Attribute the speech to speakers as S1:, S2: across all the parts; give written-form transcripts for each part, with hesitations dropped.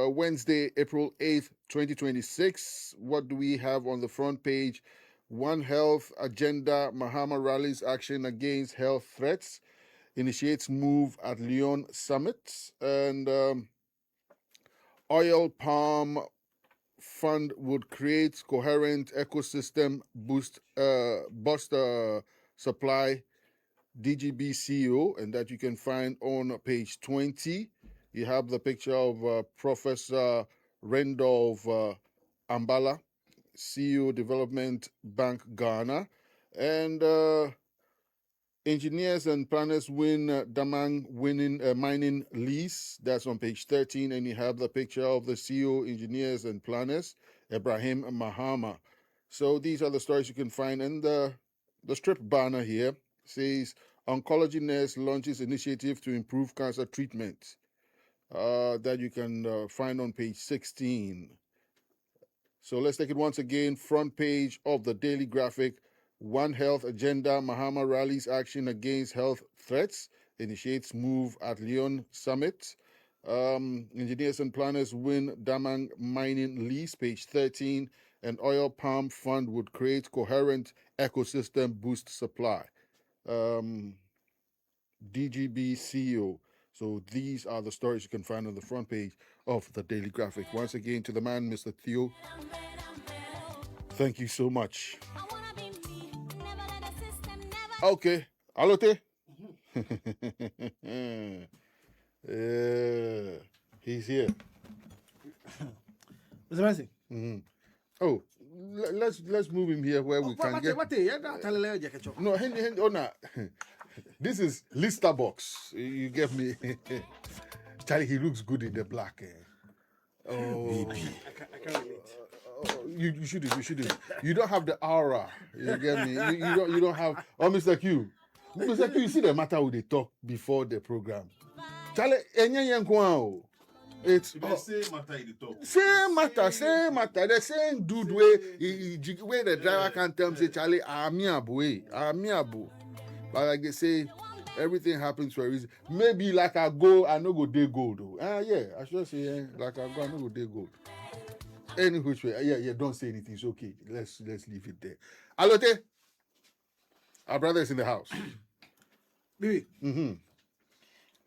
S1: Wednesday, April 8th, 2026. What do we have on the front page? One Health Agenda, Mahama rallies action against health threats, initiates move at Lyon summit, and oil palm fund would create coherent ecosystem boost supply, DGB CEO, and that you can find on page 20. You have the picture of Professor Randolph Ambala, CEO Development Bank Ghana, and engineers and planners win Damang winning mining lease. That's on page 13, and you have the picture of the CEO engineers and planners, Ibrahim Mahama. So these are the stories you can find, and the strip banner here says oncology nurse launches initiative to improve cancer treatment. That you can find on page 16. So let's take it once again. Front page of the Daily Graphic. One Health Agenda, Mahama rallies action against health threats, initiates move at Lyon summit. Engineers and planners win Damang mining lease, page 13. And oil palm fund would create coherent ecosystem boost supply. DGB CEO. So these are the stories you can find on the front page of the Daily Graphic. Once again, to the man, Mr. Theo, thank you so much. Okay. Alote? He's here.
S2: Mr. Mercy.
S1: Oh, let's move him here where we can get... No, this is Lister box. You get me? Charlie, he looks good in the black. Oh,
S2: I can't relate.
S1: You shouldn't. You don't have the aura. You get me? You don't have. Oh, Mr. Q, you see the matter with they talk before the program. Charlie, it's
S3: the same matter in the talk.
S1: Same matter. The same dude where the driver can tell him say, Charlie, amiable. But like they say, everything happens for a reason. Maybe like I no go day gold though. Yeah, I should say like I no go day gold. Any which way, yeah, don't say anything. It's okay. Let's leave it there. Alote, our brother is in the house.
S2: Baby.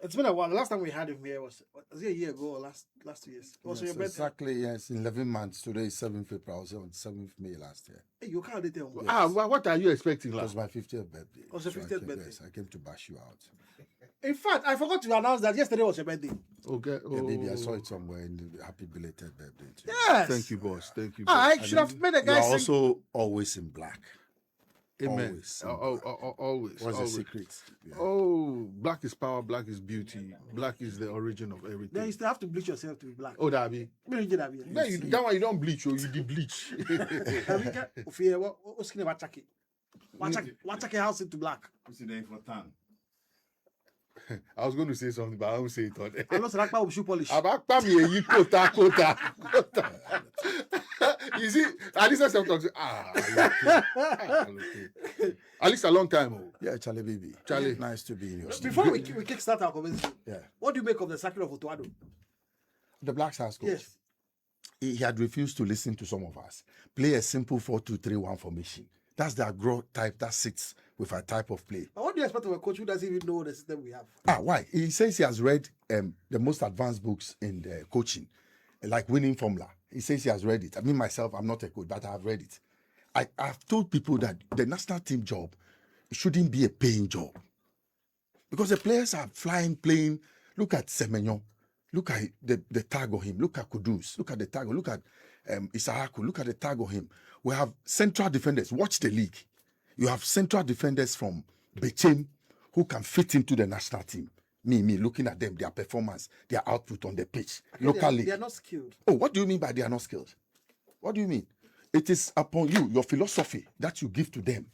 S2: It's been a while. The last time we had him here was it a year ago or last 2 years? It was your birthday.
S4: Exactly, yes. 11 months. Today is 7th April. I was on 7th May last year.
S2: Hey, you can't date him.
S1: Yes. What are you expecting?
S4: It was my 50th birthday.
S2: It was your 50th birthday?
S4: Yes, I came to bash you out.
S2: In fact, I forgot to announce that yesterday was your birthday.
S1: Okay.
S4: Yeah, maybe I saw it somewhere in the happy belated birthday. Too.
S2: Yes.
S1: Thank you, boss. Thank you, boss.
S2: I should have made a guy
S4: sing. Also always in black.
S1: Amen. Always.
S4: What's the secret?
S1: Yeah. Oh, black is power, black is beauty, black is the origin of everything.
S2: Then you still have to bleach yourself to be black.
S1: Oh, Dabi. That one you don't bleach, or you de-bleach.
S2: What's skin about Chucky? One Chucky house into black.
S3: What's the name for tan?
S1: I was going to say something, but I won't say it on there.
S2: I lost Rakpa with shoe polish.
S1: Kota. You see, at least I talking. At least a long time. Oh.
S4: Yeah, Charlie baby.
S1: Charlie,
S4: nice to be in your studio.
S2: Before we kickstart our conversation,
S4: yeah.
S2: What do you make of the sacking of Otuado?
S4: The Black Stars coach.
S2: Yes.
S4: He had refused to listen to some of us. Play a simple 4-2-3-1 formation. That's the agro type that sits with a type of play.
S2: But what do you expect of a coach who doesn't even know the system we have?
S4: Why? He says he has read the most advanced books in the coaching, like Winning Formula. He says he has read it. I mean, myself, I'm not a coach, but I have read it. I've told people that the national team job shouldn't be a paying job. Because the players are flying, playing. Look at Semenyo. Look at the tag of him. Look at Kudus. Look at the tag. Look at Isaaku. Look at the tag of him. We have central defenders. Watch the league. You have central defenders from Bechem who can fit into the national team. Me, looking at them, their performance, their output on the pitch, locally.
S2: They are not skilled.
S4: Oh, what do you mean by they are not skilled? What do you mean? It is upon you, your philosophy that you give to them.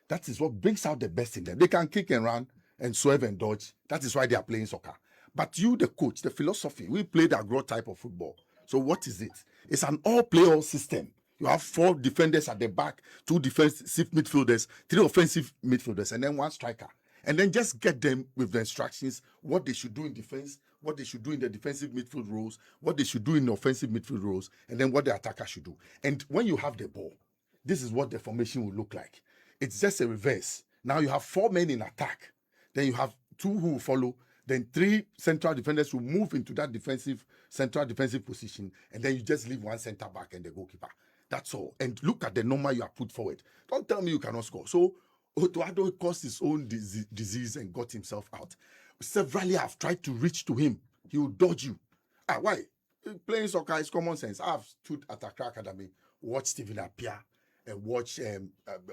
S4: That is what brings out the best in them. They can kick and run and swerve and dodge. That is why they are playing soccer. But you, the coach, the philosophy, we play the agro type of football. So what is it? It's an all-player system. You have 4 defenders at the back, 2 defensive midfielders, 3 offensive midfielders, and then 1 striker. And then just get them with the instructions, what they should do in defense, what they should do in the defensive midfield roles, what they should do in the offensive midfield roles, and then what the attacker should do. And when you have the ball, this is what the formation will look like. It's just a reverse. Now you have 4 men in attack. Then you have 2 who will follow. Then 3 central defenders will move into that central defensive position. And then you just leave 1 center back and the goalkeeper. That's all. And look at the number you have put forward. Don't tell me you cannot score. So Otuado caused his own disease and got himself out. Severally, I've tried to reach to him. He will dodge you. Why? Playing soccer is common sense. I've stood at Accra Academy, watched Stephen Appiah, and watched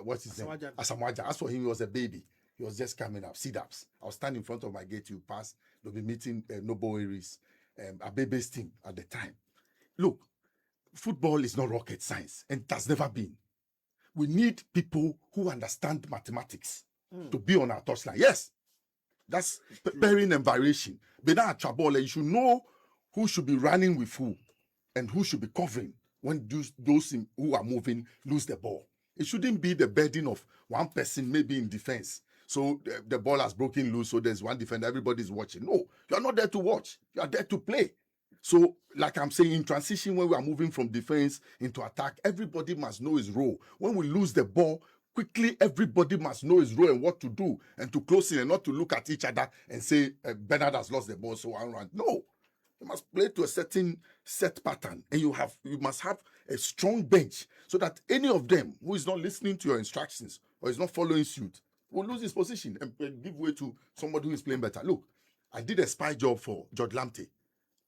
S4: what's his name? Asamoah. As for him, he was a baby. He was just coming up. Sit-ups. I was standing in front of my gate. You pass. They'll be meeting Noble Aries, Abebe's team at the time. Look, football is not rocket science, and it has never been. We need people who understand mathematics to be on our touchline. Yes, that's pairing and variation. But now at Chabola, you should know who should be running with who and who should be covering when those who are moving lose the ball. It shouldn't be the burden of one person maybe in defense. So the ball has broken loose, so there's one defender, everybody's watching. No, you're not there to watch. You're there to play. So, like I'm saying, in transition, when we are moving from defense into attack, everybody must know his role. When we lose the ball, quickly everybody must know his role and what to do and to close in and not to look at each other and say, Bernard has lost the ball, so I run. No, you must play to a certain set pattern, and you must have a strong bench so that any of them who is not listening to your instructions or is not following suit will lose his position and give way to somebody who is playing better. Look, I did a spy job for George Lamptey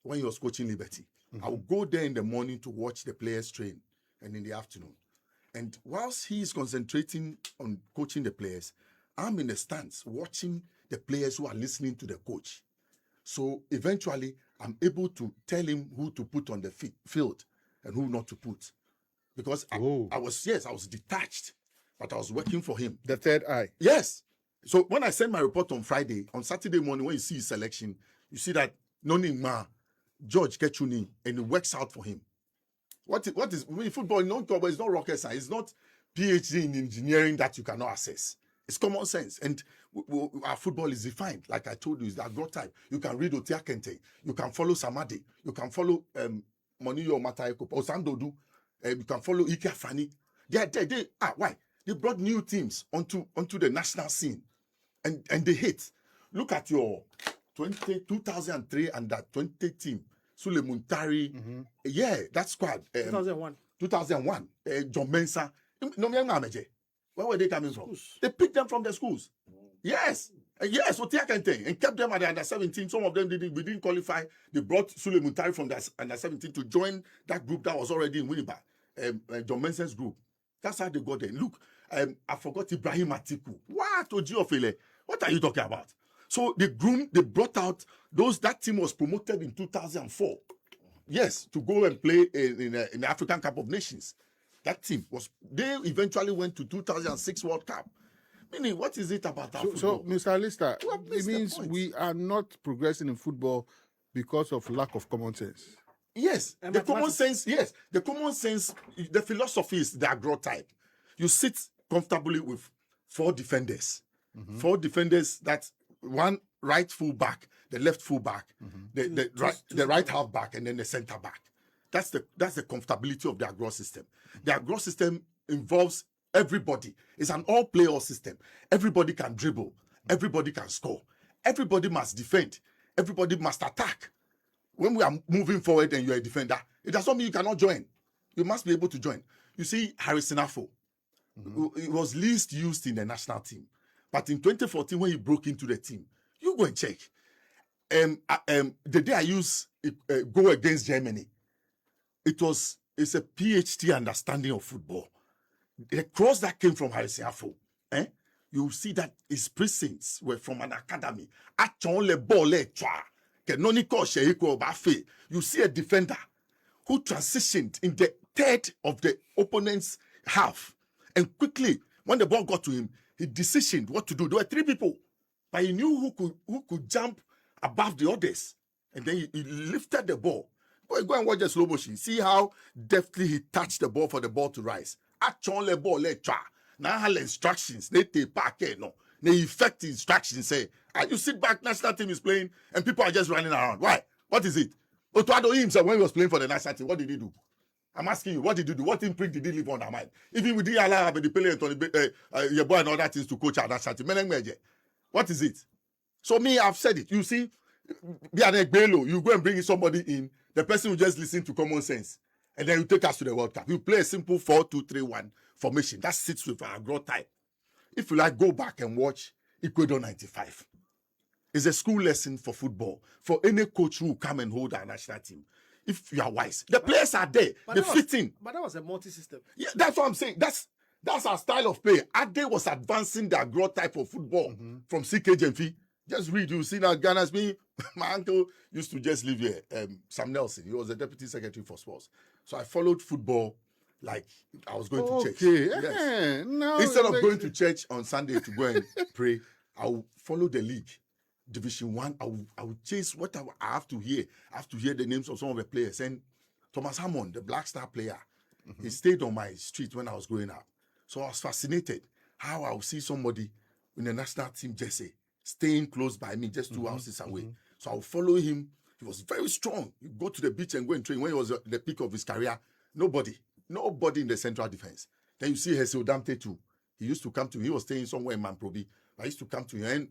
S4: when he was coaching Liberty. I would go there in the morning to watch the players train and in the afternoon. And whilst he is concentrating on coaching the players, I'm in the stands watching the players who are listening to the coach. So eventually, I'm able to tell him who to put on the field and who not to put. Because I was detached, but I was working for him.
S1: The third eye.
S4: Yes. So when I send my report on Friday, on Saturday morning, when you see his selection, you see that George Ketchuni, and it works out for him. What is football? It's not rocket science. It's not PhD in engineering that you cannot access. It's common sense. And our football is defined. Like I told you, it's that God type. You can read Otia Kente. You can follow Samadi. You can follow Moniyo Matayeko, Osandodu. You can follow Ike Afani. Why? They brought new teams onto the national scene. And they hit. Look at your 2003 and that 20 team. Sule Muntari. That squad. 2001. John Mensah. Where were they coming from? They picked them from the schools. Yes. Yes, Otia Kente. And kept them at the under 17. Some of them we didn't qualify. They brought Sule Muntari from the under 17 to join that group that was already in Winnipeg. John Mensah's group. That's how they got there. Look, I forgot Ibrahim Atiku. What? Ojiofele? What are you talking about? So they brought out that team was promoted in 2004. Yes, to go and play in the African Cup of Nations. That team they eventually went to 2006 World Cup. Meaning, what is it about that football?
S1: So, Mr. Alistair, it means we are not progressing in football because of lack of common sense.
S4: Yes, the common sense, the philosophy is the agro type. You sit comfortably with 4 defenders. 4 defenders, that's one right full back, the left full back, the right half back, and then the center back. That's the comfortability of the agro system. The agro system involves everybody. It's an all-player system. Everybody can dribble. Everybody can score. Everybody must defend. Everybody must attack. When we are moving forward and you're a defender, it does not mean you cannot join. You must be able to join. You see, Harrison Afo, it was least used in the national team. But in 2014, when he broke into the team, you go and check. The day I used go against Germany, it's a PhD understanding of football. The cross that came from Harrison Afo, you see that his precincts were from an academy. You see a defender who transitioned in the third of the opponent's half. And quickly, when the ball got to him, he decisioned what to do. There were 3 people, but he knew who could jump above the others. And then he lifted the ball. Go and watch the slow motion. See how deftly he touched the ball for the ball to rise. Now instructions. They effect instructions say, you sit back, national team is playing, and people are just running around. Why? What is it? Otuado himself, when he was playing for the national team, what did he do? I'm asking you, what did you do? What imprint did he leave on our mind? Even we didn't allow the player and your boy and all that things to coach our national team. What is it? So me, I've said it. You see, you go and bring somebody in, the person will just listen to common sense, and then you take us to the World Cup. You play a simple 4-2-3-1 formation. That sits with our growth type. If you like, go back and watch Ecuador 95. It's a school lesson for football, for any coach who will come and hold our national team. If you are wise, the players are there. They fit in.
S2: But that was a multi-system.
S4: Yeah, that's what I'm saying. That's our style of play. Ade was advancing the growth type of football from CKJMF. Just read, you see now Ghana's me. My uncle used to just live here, Sam Nelson. He was the deputy secretary for sports. So I followed football like I was going to church. Yes.
S1: No,
S4: Instead of going to church on Sunday to go and pray, I will follow the league. Division 1, I will chase what I have to hear. I have to hear the names of some of the players. And Thomas Hammond, the Black Star player, he stayed on my street when I was growing up. So I was fascinated how I would see somebody in the national team jersey staying close by me, just 2 houses away. So I would follow him. He was very strong. You go to the beach and go and train. When he was at the peak of his career, nobody in the central defense. Then you see Hesio Damte too. He used to come to, he was staying somewhere in Manprobi. I used to come to him, and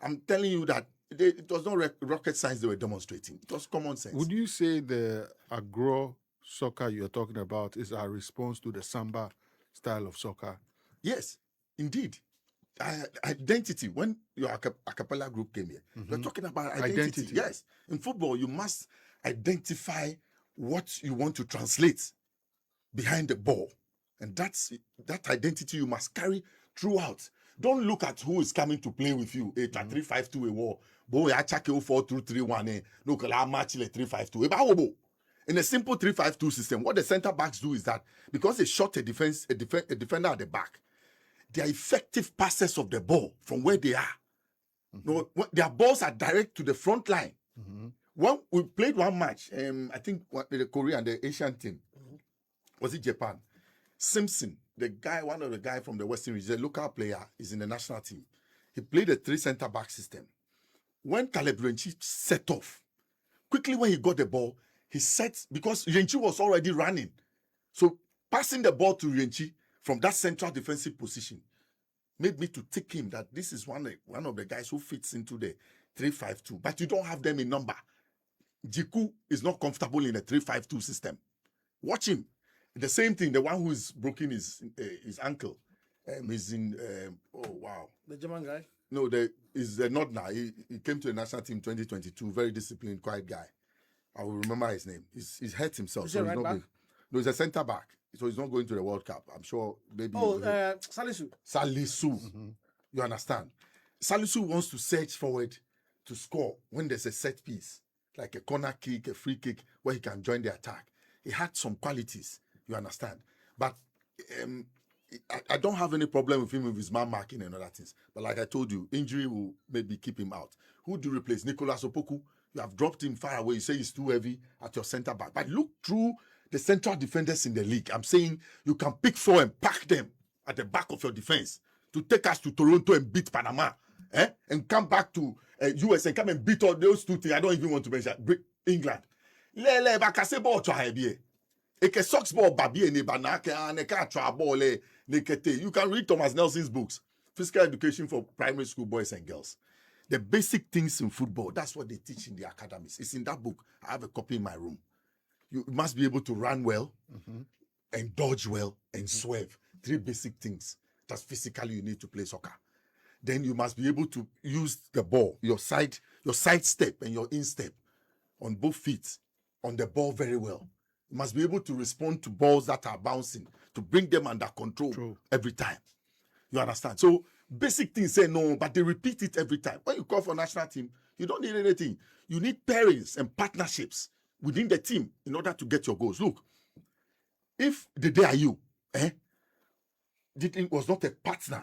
S4: I'm telling you that it was not rocket science they were demonstrating. It was common sense.
S1: Would you say the agro soccer you're talking about is our response to the Samba style of soccer?
S4: Yes, indeed. Identity. When your a cappella group came here, you're talking about identity. Yes. In football, you must identify what you want to translate behind the ball. And that identity you must carry throughout. Don't look at who is coming to play with you. 3-5-2 a war. Boy, I check 4-2-3-1. No, I match 3-5-2. In a simple 3-5-2 system, what the center backs do is that because they shot a defender at the back, they are effective passers of the ball from where they are. No, their balls are direct to the front line. When we played one match, I think the Korea and the Asian team, was it Japan? Simpson, one of the guys from the Western region, a local player, is in the national team. He played a 3 center back system. When Caleb Renchi set off, quickly when he got the ball, he set, because Renchi was already running. So passing the ball to Renchi from that central defensive position made me to take him that this is one of the guys who fits into the 3-5-2. But you don't have them in number. Jiku is not comfortable in a 3-5-2 system. Watch him. The same thing, the one who is broken his ankle. He's in,
S2: The German guy?
S4: No, is not now. He came to the national team 2022, very disciplined, quiet guy. I will remember his name. He's hurt himself.
S2: Is he right back?
S4: No, he's a centre back. So he's not going to the World Cup. I'm sure maybe.
S2: Salisu.
S4: Salisu. You understand? Salisu wants to surge forward to score when there's a set piece, like a corner kick, a free kick, where he can join the attack. He had some qualities, you understand? But I don't have any problem with him with his man marking and other things. But like I told you, injury will maybe keep him out. Who do you replace? Nicolas Opoku. You have dropped him far away. You say he's too heavy at your centre back. But look through the central defenders in the league. I'm saying you can pick 4 and pack them at the back of your defense to take us to Toronto and beat Panama, and come back to US and come and beat all those 2 things. I don't even want to mention England. Lele bakase ball to haibie. Eke socks ball babie ne banake aneka tra ball nekete. You can read Thomas Nelson's books, Physical Education for Primary School Boys and Girls. The basic things in football, that's what they teach in the academies. It's in that book. I have a copy in my room. You must be able to run well, and dodge well, and swerve. 3 basic things that physically you need to play soccer. Then you must be able to use the ball, your side step and your instep on both feet on the ball very well. You must be able to respond to balls that are bouncing, to bring them under control every time. You understand? So basic things say no, but they repeat it every time. When you call for national team, you don't need anything. You need pairings and partnerships within the team in order to get your goals. Look, if the day are you, was not a partner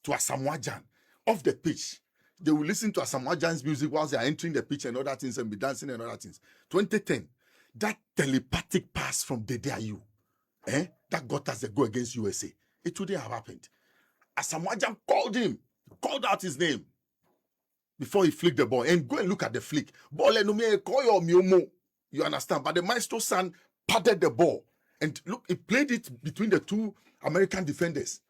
S4: to Asamoah Gyan off the pitch, they will listen to Asamoah Gyan's music whilst they are entering the pitch and other things and be dancing and other things. 2010, that telepathic pass from Dede Ayew, that got us the goal against USA. It wouldn't have happened. Asamoah Gyan called him, called out his name before he flicked the ball. And go and look at the flick. Ball and call your miomo. You understand? But the maestro son patted the ball. And look, he played it between the two American defenders.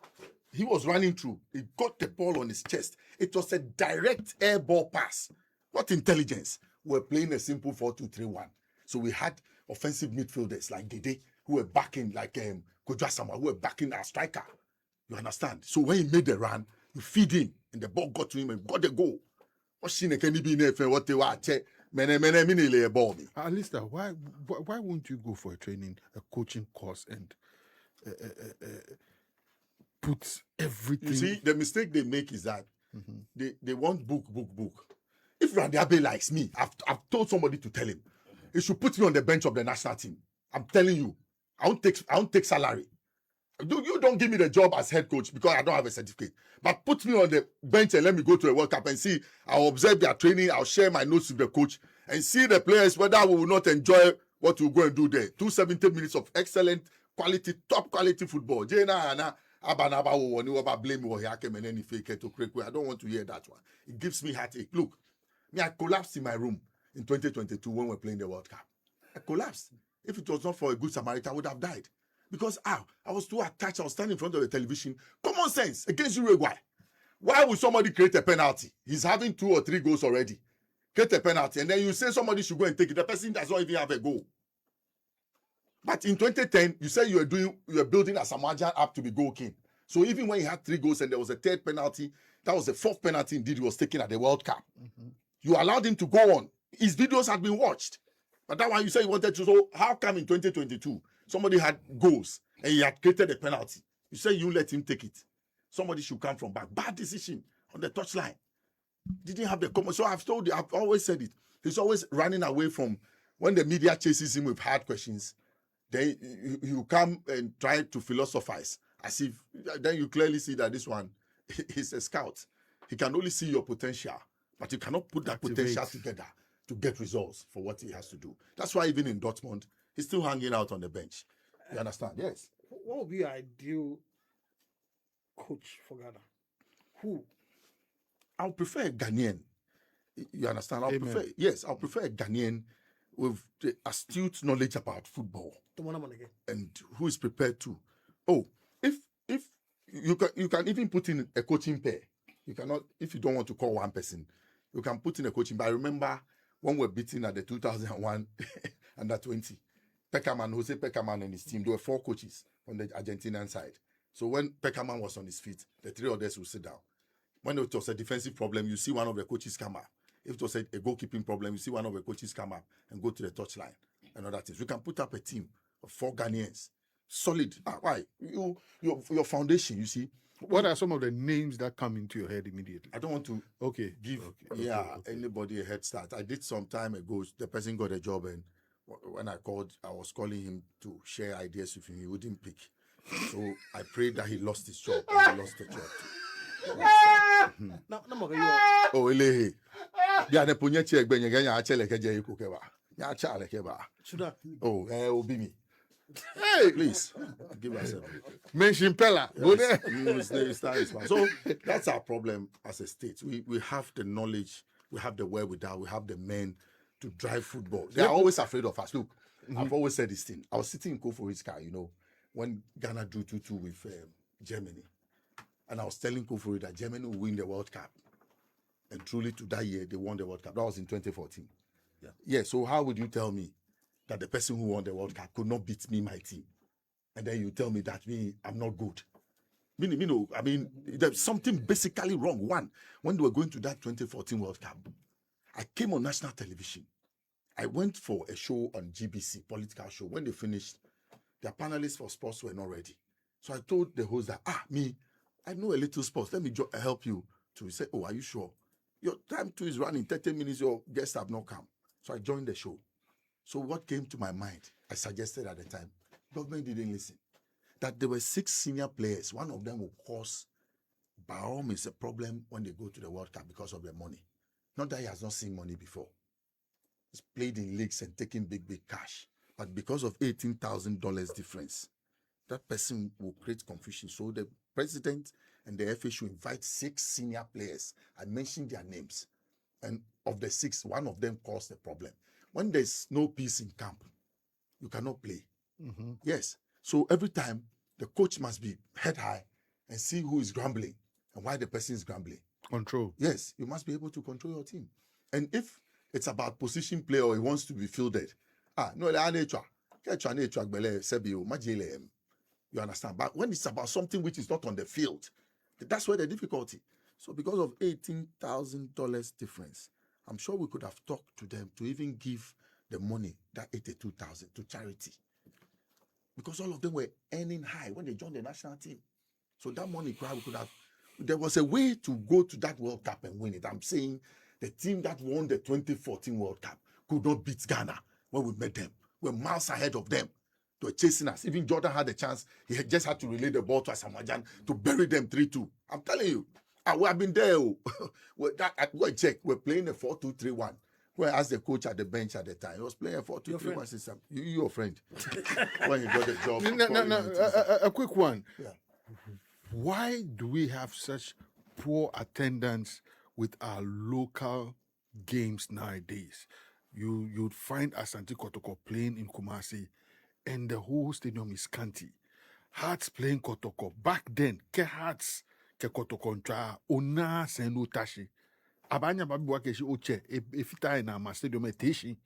S4: He was running through. He got the ball on his chest. It was a direct air ball pass. What intelligence? We were playing a simple 4-2-3-1. So we had offensive midfielders like Dede, who were backing, like Kojasama, who were backing our striker. You understand? So when he made the run, you feed him, and the ball got to him and got the goal.
S1: Alistair, why won't you go for a coaching course and put everything?
S4: You see, the mistake they make is that they want book. If Randy likes me, I've told somebody to tell him, he should put me on the bench of the national team. I'm telling you, I won't take salary. You don't give me the job as head coach because I don't have a certificate. But put me on the bench and let me go to a World Cup and see. I'll observe their training. I'll share my notes with the coach and see the players whether we will not enjoy what we'll go and do there. 270 minutes of excellent quality, top quality football. I don't want to hear that one. It gives me heartache. Look, I collapsed in my room in 2022 when we were playing the World Cup. I collapsed. If it was not for a good Samaritan, I would have died. Because I was too attached. I was standing in front of the television. Common sense against Uruguay. Why would somebody create a penalty? He's having 2 or 3 goals already. Create a penalty, and then you say somebody should go and take it. The person does not even have a goal. But in 2010, you said you were building a Samajan up to be goal king. So even when he had 3 goals and there was a 3rd penalty, that was the 4th penalty indeed he was taken at the World Cup. You allowed him to go on. His videos had been watched. But that one you said you wanted to. So how come in 2022 somebody had goals and he had created a penalty? You said you let him take it. Somebody should come from back. Bad decision on the touchline. Didn't have the common. So I've told you, I've always said it. He's always running away from when the media chases him with hard questions. Then you come and try to philosophize as if then you clearly see that this one is a scout. He can only see your potential, but you cannot put that potential together to get results for what he has to do. That's why even in Dortmund, he's still hanging out on the bench. You understand? Yes.
S2: What would be your ideal coach for Ghana? Who?
S4: I'll prefer a Ghanaian. You understand? I'll
S1: Amen.
S4: prefer a Ghanaian with the astute knowledge about football
S2: The one I'm on again.
S4: and who is prepared to. Oh, if you can even put in a coaching pair. You cannot, if you don't want to call one person, you can put in a coaching. But I remember when we were beating at the 2001 under 20, Jose Peckerman and his team, there were 4 coaches on the Argentinian side. So when Peckerman was on his feet, the 3 others would sit down. When it was a defensive problem, you see one of the coaches come up. If it was a goalkeeping problem, you see one of the coaches come up and go to the touchline and other things. We can put up a team of 4 Ghanaians. Solid. Why? Your foundation, you see.
S1: What are some of the names that come into your head immediately?
S4: I don't want to give anybody a head start. I did some time ago. The person got a job, and when I called, I was calling him to share ideas with him. He wouldn't pick. So I prayed that he lost his job, and he lost the job too. Oh, Elehe. Yeah, the punyechi egbenye ganya achele keje ikukewa. Ya achale keba.
S2: Should I?
S4: Oh, obi me. Hey, please give us a
S1: Mention Pella. Go there.
S4: So that's our problem as a state. We have the knowledge, we have the wherewithal, we have the men to drive football. They are always afraid of us. Look, I've always said this thing. I was sitting in Koforid's car, when Ghana drew 2-2 with Germany. And I was telling Koforid that Germany will win the World Cup. And truly to that year, they won the World Cup. That was in 2014. Yeah, so how would you tell me that the person who won the World Cup could not beat me, my team? And then you tell me that I'm not good. There's something basically wrong. One, when they were going to that 2014 World Cup, I came on national television. I went for a show on GBC, political show. When they finished, their panelists for sports were not ready. So I told the host that, I know a little sports. Let me help you. So he said, oh, are you sure? Your time too is running. 30 minutes, your guests have not come. So I joined the show. So what came to my mind, I suggested at the time, government didn't listen, that there were 6 senior players. One of them will cause, by all means, a problem when they go to the World Cup because of the money. Not that he has not seen money before. He's played in leagues and taken big cash. But because of $18,000 difference, that person will create confusion. So the president and the FA should invite 6 senior players. I mentioned their names. And of the 6, one of them caused the problem. When there's no peace in camp, you cannot play. Yes. So every time, the coach must be head high and see who is grumbling and why the person is grumbling.
S1: Control.
S4: Yes, you must be able to control your team. And if it's about position play or he wants to be fielded, you understand? But when it's about something which is not on the field, that's where the difficulty. So because of $18,000 difference, I'm sure we could have talked to them to even give the money, that 82,000, to charity. Because all of them were earning high when they joined the national team. So that money, we could have. There was a way to go to that World Cup and win it. I'm saying the team that won the 2014 World Cup could not beat Ghana when we met them. We're miles ahead of them. They were chasing us. Even Jordan had a chance. He just had to relay the ball to Asamajan to bury them 3-2. I'm telling you. We have been there. Go check. We're playing a 4-2-3-1. When I asked the coach at the bench at the time, he was playing a 4-2-3-1 system. Your friend. When he got the job.
S1: A quick one.
S4: Yeah.
S1: Why do we have such poor attendance with our local games nowadays? You'd find Asante Kotoko playing in Kumasi, and the whole stadium is scanty. Hearts playing Kotoko. Back then, ke Hearts, ke Kotoko ntra, ona senu tashi. Abanya babi wakeshi oche, efita in our stadium eteshi.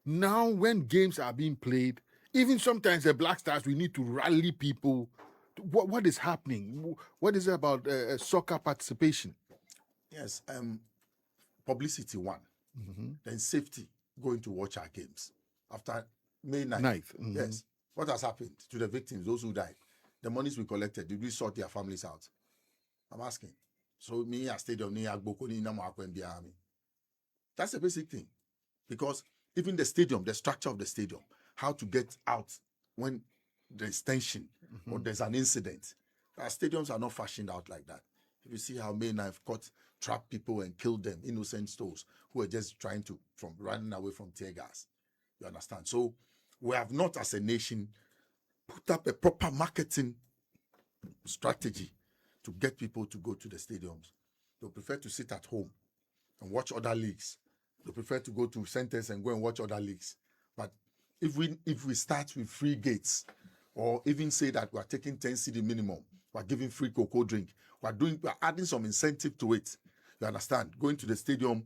S1: Now, when games are being played, even sometimes the Black Stars, we need to rally people. What is happening? What is it about soccer participation?
S4: Yes, publicity one. Then safety, going to watch our games. After May 9th. Yes. What has happened to the victims, those who died? The monies we collected, did we sort their families out? I'm asking. So me a stadium, that's a basic thing. Because even the stadium, the structure of the stadium, how to get out when there's tension or there's an incident. Our stadiums are not fashioned out like that. If you see how May 9th trapped people and killed them, innocent souls who were just trying to, from running away from tear gas. You understand? So we have not, as a nation, put up a proper marketing strategy to get people to go to the stadiums. They prefer to sit at home and watch other leagues. They prefer to go to centers and go and watch other leagues. But if we start with free gates, or even say that we're taking 10 cedi minimum, we're giving free cocoa drink, we're adding some incentive to it. You understand? Going to the stadium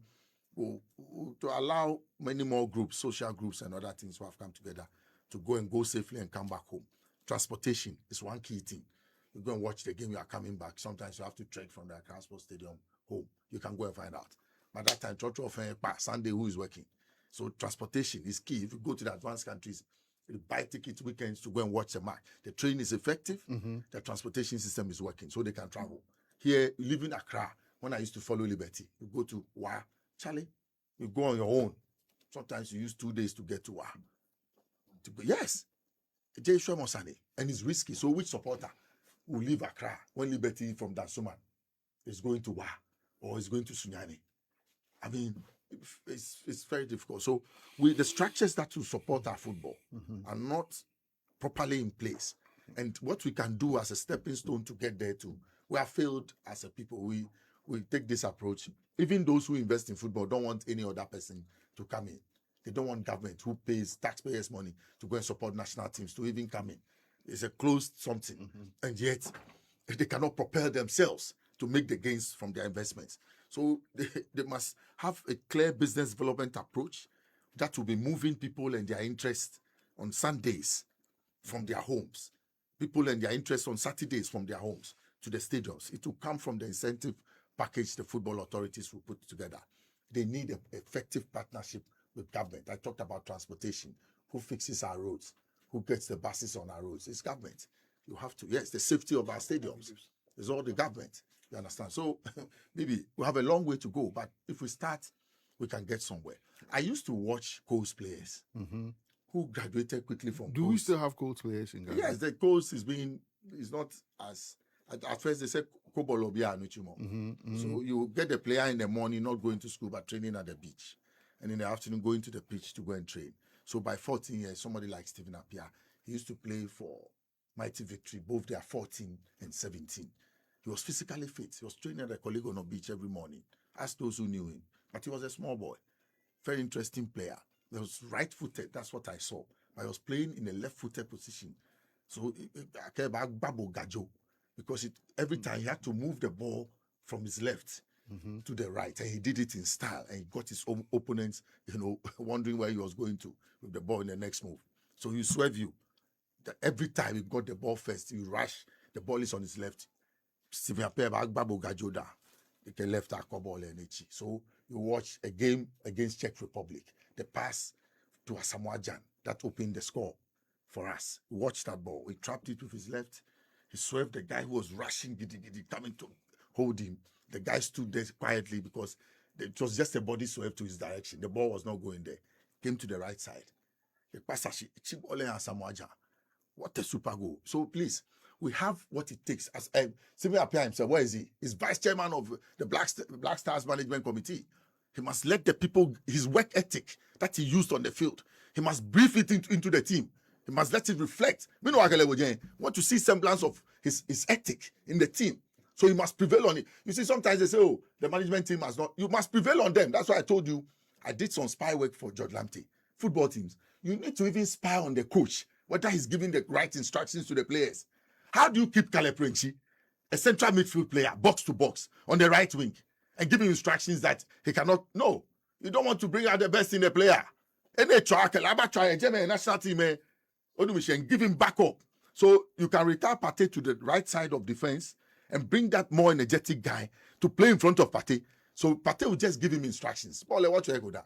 S4: to allow many more groups, social groups and other things who have come together to go safely and come back home. Transportation is one key thing. You go and watch the game, you are coming back. Sometimes you have to trek from the transport stadium home. You can go and find out. By that time, Sunday, who is working? So transportation is key. If you go to the advanced countries, you buy tickets weekends to go and watch the match. The train is effective. The transportation system is working, so they can travel. Here, living Accra, when I used to follow Liberty, you go to Wa, Charlie, you go on your own. Sometimes you use 2 days to get to Wa. Yes, Joshua Mosane, and it's risky. So which supporter will leave Accra when Liberty from Dansuman is going to Wa or is going to Sunyani? I mean, it's very difficult. So the structures that will support our football are not properly in place. And what we can do as a stepping stone to get there too, we have failed as a people. We take this approach. Even those who invest in football don't want any other person to come in. They don't want government who pays taxpayers' money to go and support national teams to even come in. It's a closed something. And yet, they cannot propel themselves to make the gains from their investments. So they must have a clear business development approach that will be moving people and their interest on Sundays from their homes. People and their interest on Saturdays from their homes to the stadiums. It will come from the incentive package the football authorities will put together. They need an effective partnership with government. I talked about transportation. Who fixes our roads? Who gets the buses on our roads? It's government. You have to, yes, the safety of our stadiums is all the government. You understand? So maybe we have a long way to go, but if we start, we can get somewhere. I used to watch Coast players who graduated quickly from
S1: Do we still have Coast players in Ghana?
S4: Yes, the Coast is not as, at first they said Kobolobia Anuchimo. So you get the player in the morning, not going to school, but training at the beach. And in the afternoon, going to the pitch to go and train. So by 14 years, somebody like Stephen Appiah, he used to play for Mighty Victory, both they are 14 and 17. He was physically fit. He was training at a colleague on the beach every morning. Ask those who knew him. But he was a small boy. Very interesting player. He was right-footed. That's what I saw. But he was playing in a left-footed position. So I care about Babo Gajo because every time he had to move the ball from his left to the right, and he did it in style, and he got his own opponents, wondering where he was going to with the ball in the next move. So he swerve you. That every time he got the ball first, you rush. The ball is on his left. Stephen Apeba Babo Gajoda, the left ball and so you watch a game against Czech Republic, the pass to Asamoah Gyan that opened the score for us. We watched that ball. He trapped it with his left. He swerved the guy who was rushing, coming to hold him. The guy stood there quietly because it was just a body swerve to his direction. The ball was not going there. Came to the right side. The pass Chip Ole and Asamoah Gyan. What a super goal. So please, we have what it takes. As Stephen Appiah himself, where is he? He's vice chairman of the Black Stars Management Committee. He must let the people, his work ethic that he used on the field, he must brief it into the team. He must let it reflect. Want to see semblance of his ethic in the team. So he must prevail on it. You see, sometimes they say, oh, the management team has not. You must prevail on them. That's why I told you, I did some spy work for George Lamptey. Football teams, you need to even spy on the coach, whether he's giving the right instructions to the players. How do you keep Kale Prenchi, a central midfield player, box to box, on the right wing, and give him instructions that he cannot? No, you don't want to bring out the best in the player. Any try, national team, and give him back up. So you can retire Partey to the right side of defense and bring that more energetic guy to play in front of Partey. So Partey will just give him instructions. Paul, what you go there?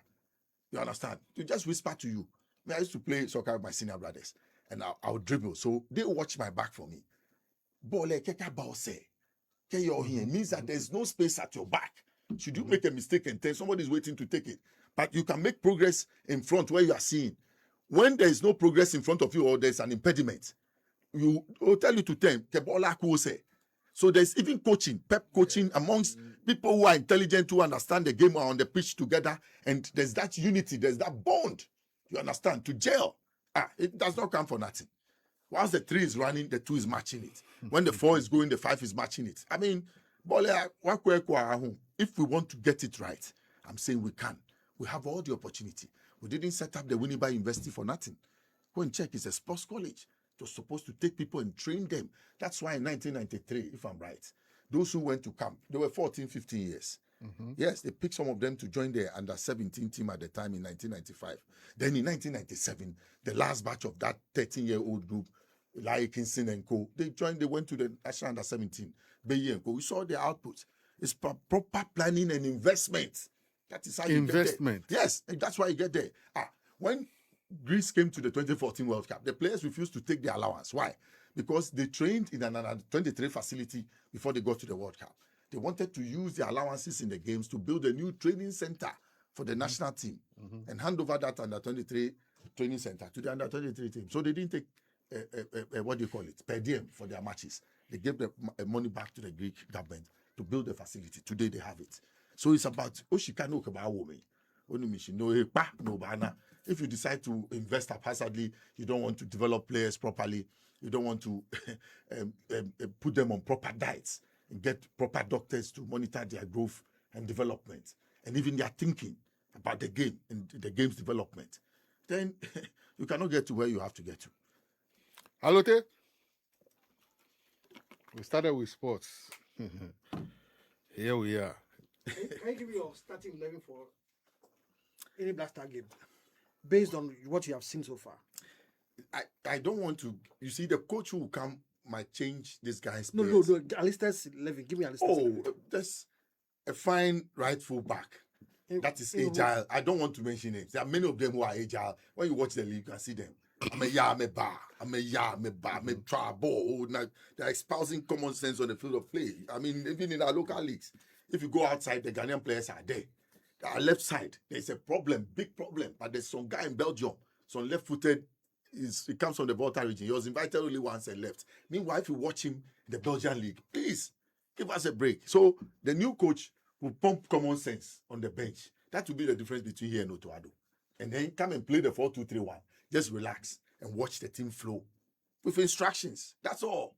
S4: You understand? To just whisper to you. I used to play soccer with my senior brothers, and I'll dribble. So they watch my back for me. Bole keka bause. Your here means that there's no space at your back. Should you make a mistake and tell somebody's waiting to take it, but you can make progress in front where you are seeing. When there is no progress in front of you or there's an impediment, you will tell you to tell Kebola Kose. So there's even coaching, pep coaching amongst people who are intelligent, who understand the game, are on the pitch together, and there's that unity, there's that bond. You understand? To gel. It does not come for nothing. Once the 3 is running, the 2 is matching it. When the 4 is going, the 5 is matching it. I mean, if we want to get it right, I'm saying we can. We have all the opportunity. We didn't set up the Winneba University for nothing. Go and check. It's a sports college. It was supposed to take people and train them. That's why in 1993, if I'm right, those who went to camp, they were 14, 15 years. Yes, they picked some of them to join the under-17 team at the time in 1995. Then in 1997, the last batch of that 13-year-old group, Lai Kinson and co, they went to the national under-17, Bayi and co. We saw their output. It's proper planning and investment. That is how you get there. Yes, that's why you get there. When Greece came to the 2014 World Cup, the players refused to take their allowance. Why? Because they trained in an under-23 facility before they got to the World Cup. They wanted to use their allowances in the games to build a new training center for the national team and hand over that under-23 training center to the under-23 team. So they didn't take, what do you call it, per diem for their matches. They gave the money back to the Greek government to build the facility. Today they have it. So it's about, if you decide to invest haphazardly, you don't want to develop players properly, you don't want to put them on proper diets, and get proper doctors to monitor their growth and development, and even their thinking about the game and the game's development, then you cannot get to where you have to get to.
S1: Alote, we started with sports. Here we are.
S2: Can you give me your starting 11 for any Black Star game based on what you have seen so far?
S4: I don't want to. You see, the coach who will come might change this guy's
S2: No, Alistair's 11. Give me Alistair's 11.
S4: That's a fine right full back. That is agile. I don't want to mention names. There are many of them who are agile. When you watch the league, you can see them. They're espousing common sense on the field of play. I mean, even in our local leagues, if you go outside, the Ghanaian players are there. Our left side, there's a problem, big problem. But there's some guy in Belgium, some left-footed. He comes from the Volta region. He was invited only once and left. Meanwhile, if you watch him in the Belgian league, please give us a break. So the new coach will pump common sense on the bench. That will be the difference between here and Otoado. And then come and play the 4-2-3-1. Just relax and watch the team flow with instructions. That's all.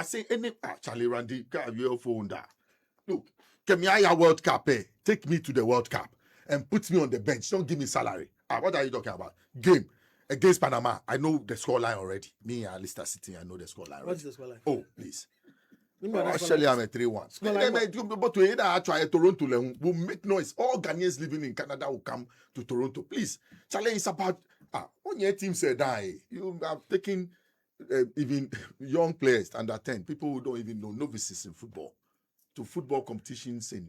S4: I say any Charlie Randy, have your phone there. Look, Kemiaya World Cup, take me to the World Cup and put me on the bench. Don't give me salary. What are you talking about? Game against Panama. I know the scoreline already. Me and Alistair sitting, I know the scoreline.
S2: What's the scoreline?
S4: Oh, please.
S2: Remember that
S4: Actually,
S2: scoreline?
S4: I'm a 3-1.
S2: Scoreline
S4: But to either I try Toronto will make noise. All Ghanaians living in Canada will come to Toronto. Please. Charlie, it's about when your team said die, you have taken even young players under 10, people who don't even know, novices in football, to football competitions in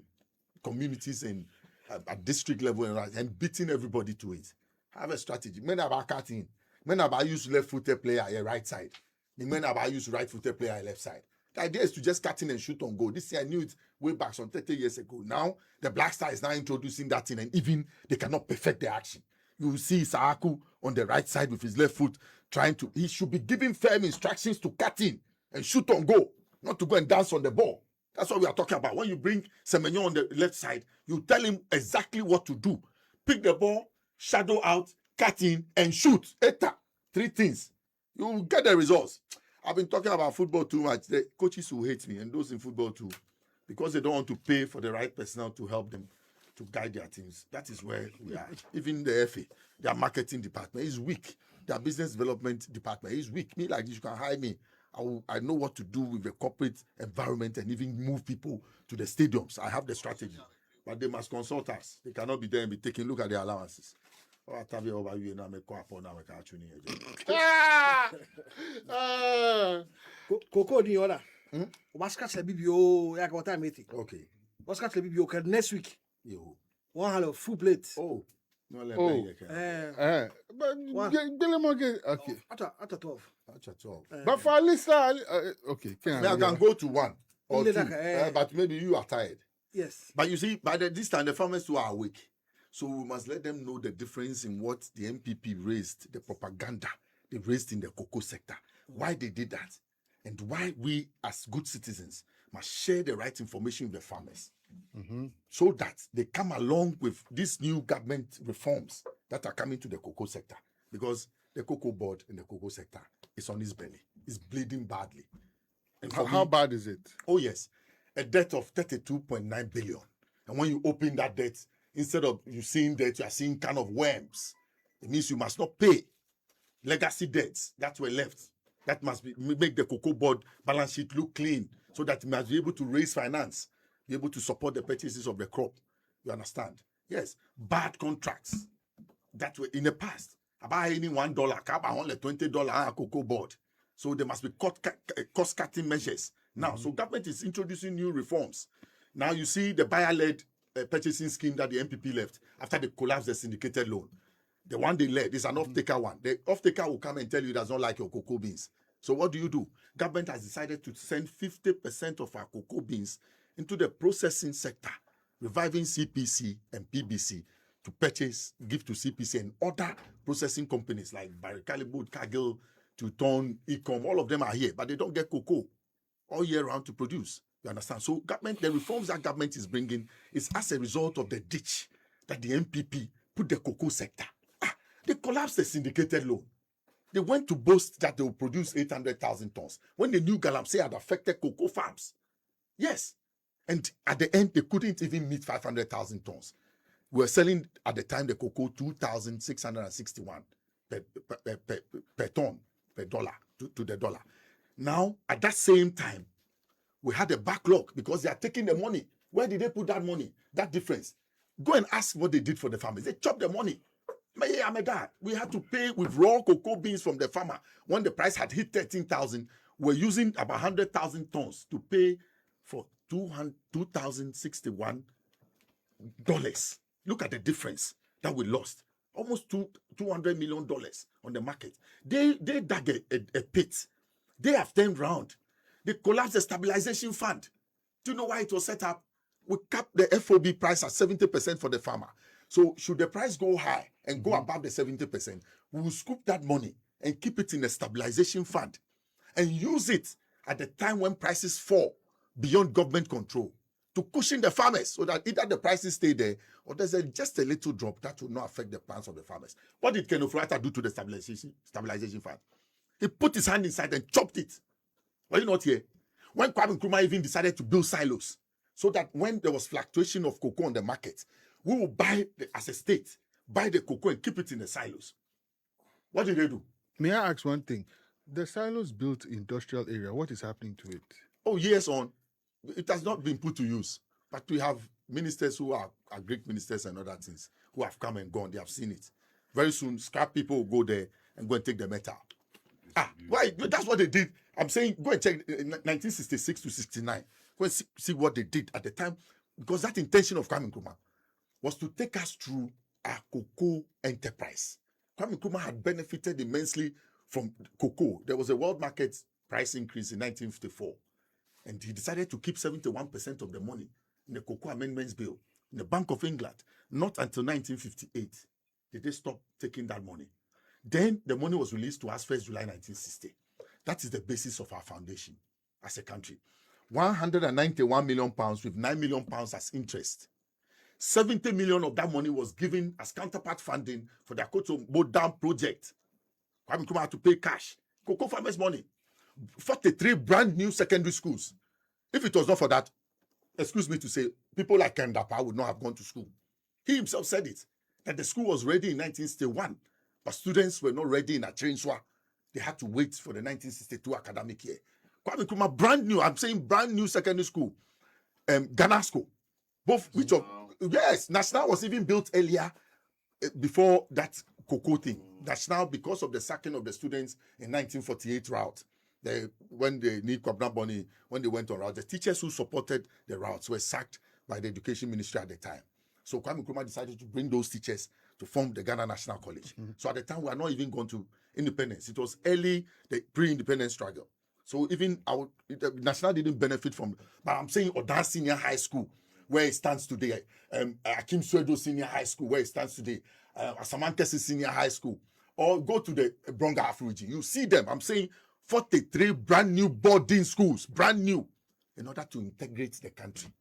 S4: communities and at district level and beating everybody to it. Have a strategy. Men about cutting. Men about use left-footed player at right side. The men about use right-footed player at left side. The idea is to just cut in and shoot on goal. This year I knew it way back some 30 years ago. Now the Black Star is now introducing that in, and even they cannot perfect the action. You will see Saaku on the right side with his left foot he should be giving firm instructions to cut in and shoot on goal, not to go and dance on the ball. That's what we are talking about. When you bring Semenyo on the left side, you tell him exactly what to do. Pick the ball, shadow out, cut in, and shoot. Eta. 3 things. You will get the results. I've been talking about football too much. The coaches will hate me, and those in football too, because they don't want to pay for the right personnel to help them to guide their teams. That is where we are. Even the FA, their marketing department is weak. Their business development department is weak. Me like this, you can hire me. I know what to do with the corporate environment and even move people to the stadiums. I have the strategy. But they must consult us. They cannot be there and be taking look at their allowances.
S2: Coco ni ora. What's catch the BBO? Yeah, what time meeting?
S4: Okay.
S2: What's catch the BBO? Next week.
S4: Yo.
S2: One hello full plate.
S4: Oh. No, let
S1: Oh.
S4: me
S1: But
S2: What?
S1: okay.
S2: After 12.
S4: After 12.
S1: But for Alistair, okay.
S4: I can go to 1 or
S2: Only
S4: 2,
S2: like,
S4: but maybe you are tired.
S2: Yes.
S4: But you see, by this time, the farmers too are awake. So we must let them know the difference in what the MPP raised, the propaganda they raised in the cocoa sector, why they did that, and why we as good citizens must share the right information with the farmers. So that they come along with these new government reforms that are coming to the cocoa sector. Because the cocoa board in the cocoa sector is on its belly. It's bleeding badly. And for
S1: How
S4: me-
S1: bad is it?
S4: Oh, yes. A debt of 32.9 billion. And when you open that debt, instead of you seeing debt, you are seeing kind of worms. It means you must not pay legacy debts that were left. That must make the cocoa board balance sheet look clean so that it must be able to raise finance, be able to support the purchases of the crop. You understand? Yes. Bad contracts that were in the past. About any $1, about only $20 cocoa board. So there must be cost-cutting measures. Now, so government is introducing new reforms. Now you see the buyer-led purchasing scheme that the MPP left after they collapsed the syndicated loan. The one they led is an off-taker one. The off-taker will come and tell you does not like your cocoa beans. So what do? Government has decided to send 50% of our cocoa beans into the processing sector, reviving CPC and PBC to give to CPC and other processing companies like Barry Callebaut, Cargill, Teuton, Ecom. All of them are here, but they don't get cocoa all year round to produce. You understand? So the reforms that government is bringing is as a result of the ditch that the MPP put the cocoa sector. They collapsed the syndicated loan. They went to boast that they will produce 800,000 tons when the new Galamsey had affected cocoa farms. Yes. And at the end, they couldn't even meet 500,000 tons. We were selling at the time the cocoa 2,661 per ton, per dollar, to the dollar. Now, at that same time, we had a backlog because they are taking the money. Where did they put that money? That difference. Go and ask what they did for the farmers. They chopped the money. We had to pay with raw cocoa beans from the farmer. When the price had hit 13,000, we're using about 100,000 tons to pay for $2,061. Look at the difference that we lost. Almost $200 million on the market. They dug a pit. They have turned round. They collapsed the stabilization fund. Do you know why it was set up? We capped the FOB price at 70% for the farmer. So should the price go high and go above the 70%, we will scoop that money and keep it in a stabilization fund and use it at the time when prices fall beyond government control to cushion the farmers so that either the prices stay there or there's just a little drop that will not affect the plans of the farmers. What did Ken Ofurata do to the stabilization fund? He put his hand inside and chopped it. Were you not here? When Kwame Nkrumah even decided to build silos, so that when there was fluctuation of cocoa on the market, we will buy, as a state, buy the cocoa and keep it in the silos. What did they do?
S1: May I ask one thing? The silos built industrial area, what is happening to it?
S4: Oh, years on, it has not been put to use. But we have ministers who are Greek ministers and other things who have come and gone. They have seen it. Very soon, scrap people will go there and go and take the metal. Why? That's what they did. I'm saying go and check 1966 to 69. Go and see what they did at the time. Because that intention of Kwame Nkrumah was to take us through our cocoa enterprise. Kwame Nkrumah had benefited immensely from cocoa. There was a world market price increase in 1954. And he decided to keep 71% of the money in the Cocoa Amendments Bill in the Bank of England. Not until 1958 did they stop taking that money. Then the money was released to us 1st July 1960. That is the basis of our foundation as a country. 191 million pounds with 9 million pounds as interest. 70 million of that money was given as counterpart funding for the Akoto Dam project. Kwame Nkrumah had to pay cash. Cocoa farmers' money. 43 brand new secondary schools. If it was not for that, excuse me to say, people like Kendapa would not have gone to school. He himself said it, that the school was ready in 1961, but students were not ready in Atrinswa. They had to wait for the 1962 academic year. Kwame Nkrumah, brand new, I'm saying brand new secondary school, Ghana school. Both, which of, yes, National was even built earlier before that cocoa thing. National, because of the sacking of the students in 1948 route, when they need Kwabena Boni, when they went on route, the teachers who supported the routes were sacked by the education ministry at the time. So Kwame Nkrumah decided to bring those teachers to form the Ghana National College. So at the time, we are not even going to independence. It was early, the pre-independence struggle. So even the National didn't benefit from, but I'm saying Odan Senior High School, where it stands today, Akim Swedo Senior High School, where it stands today, Asamankesi Senior High School, or go to the Bronga Afro-Region. You see them. I'm saying 43 brand new boarding schools, brand new, in order to integrate the country.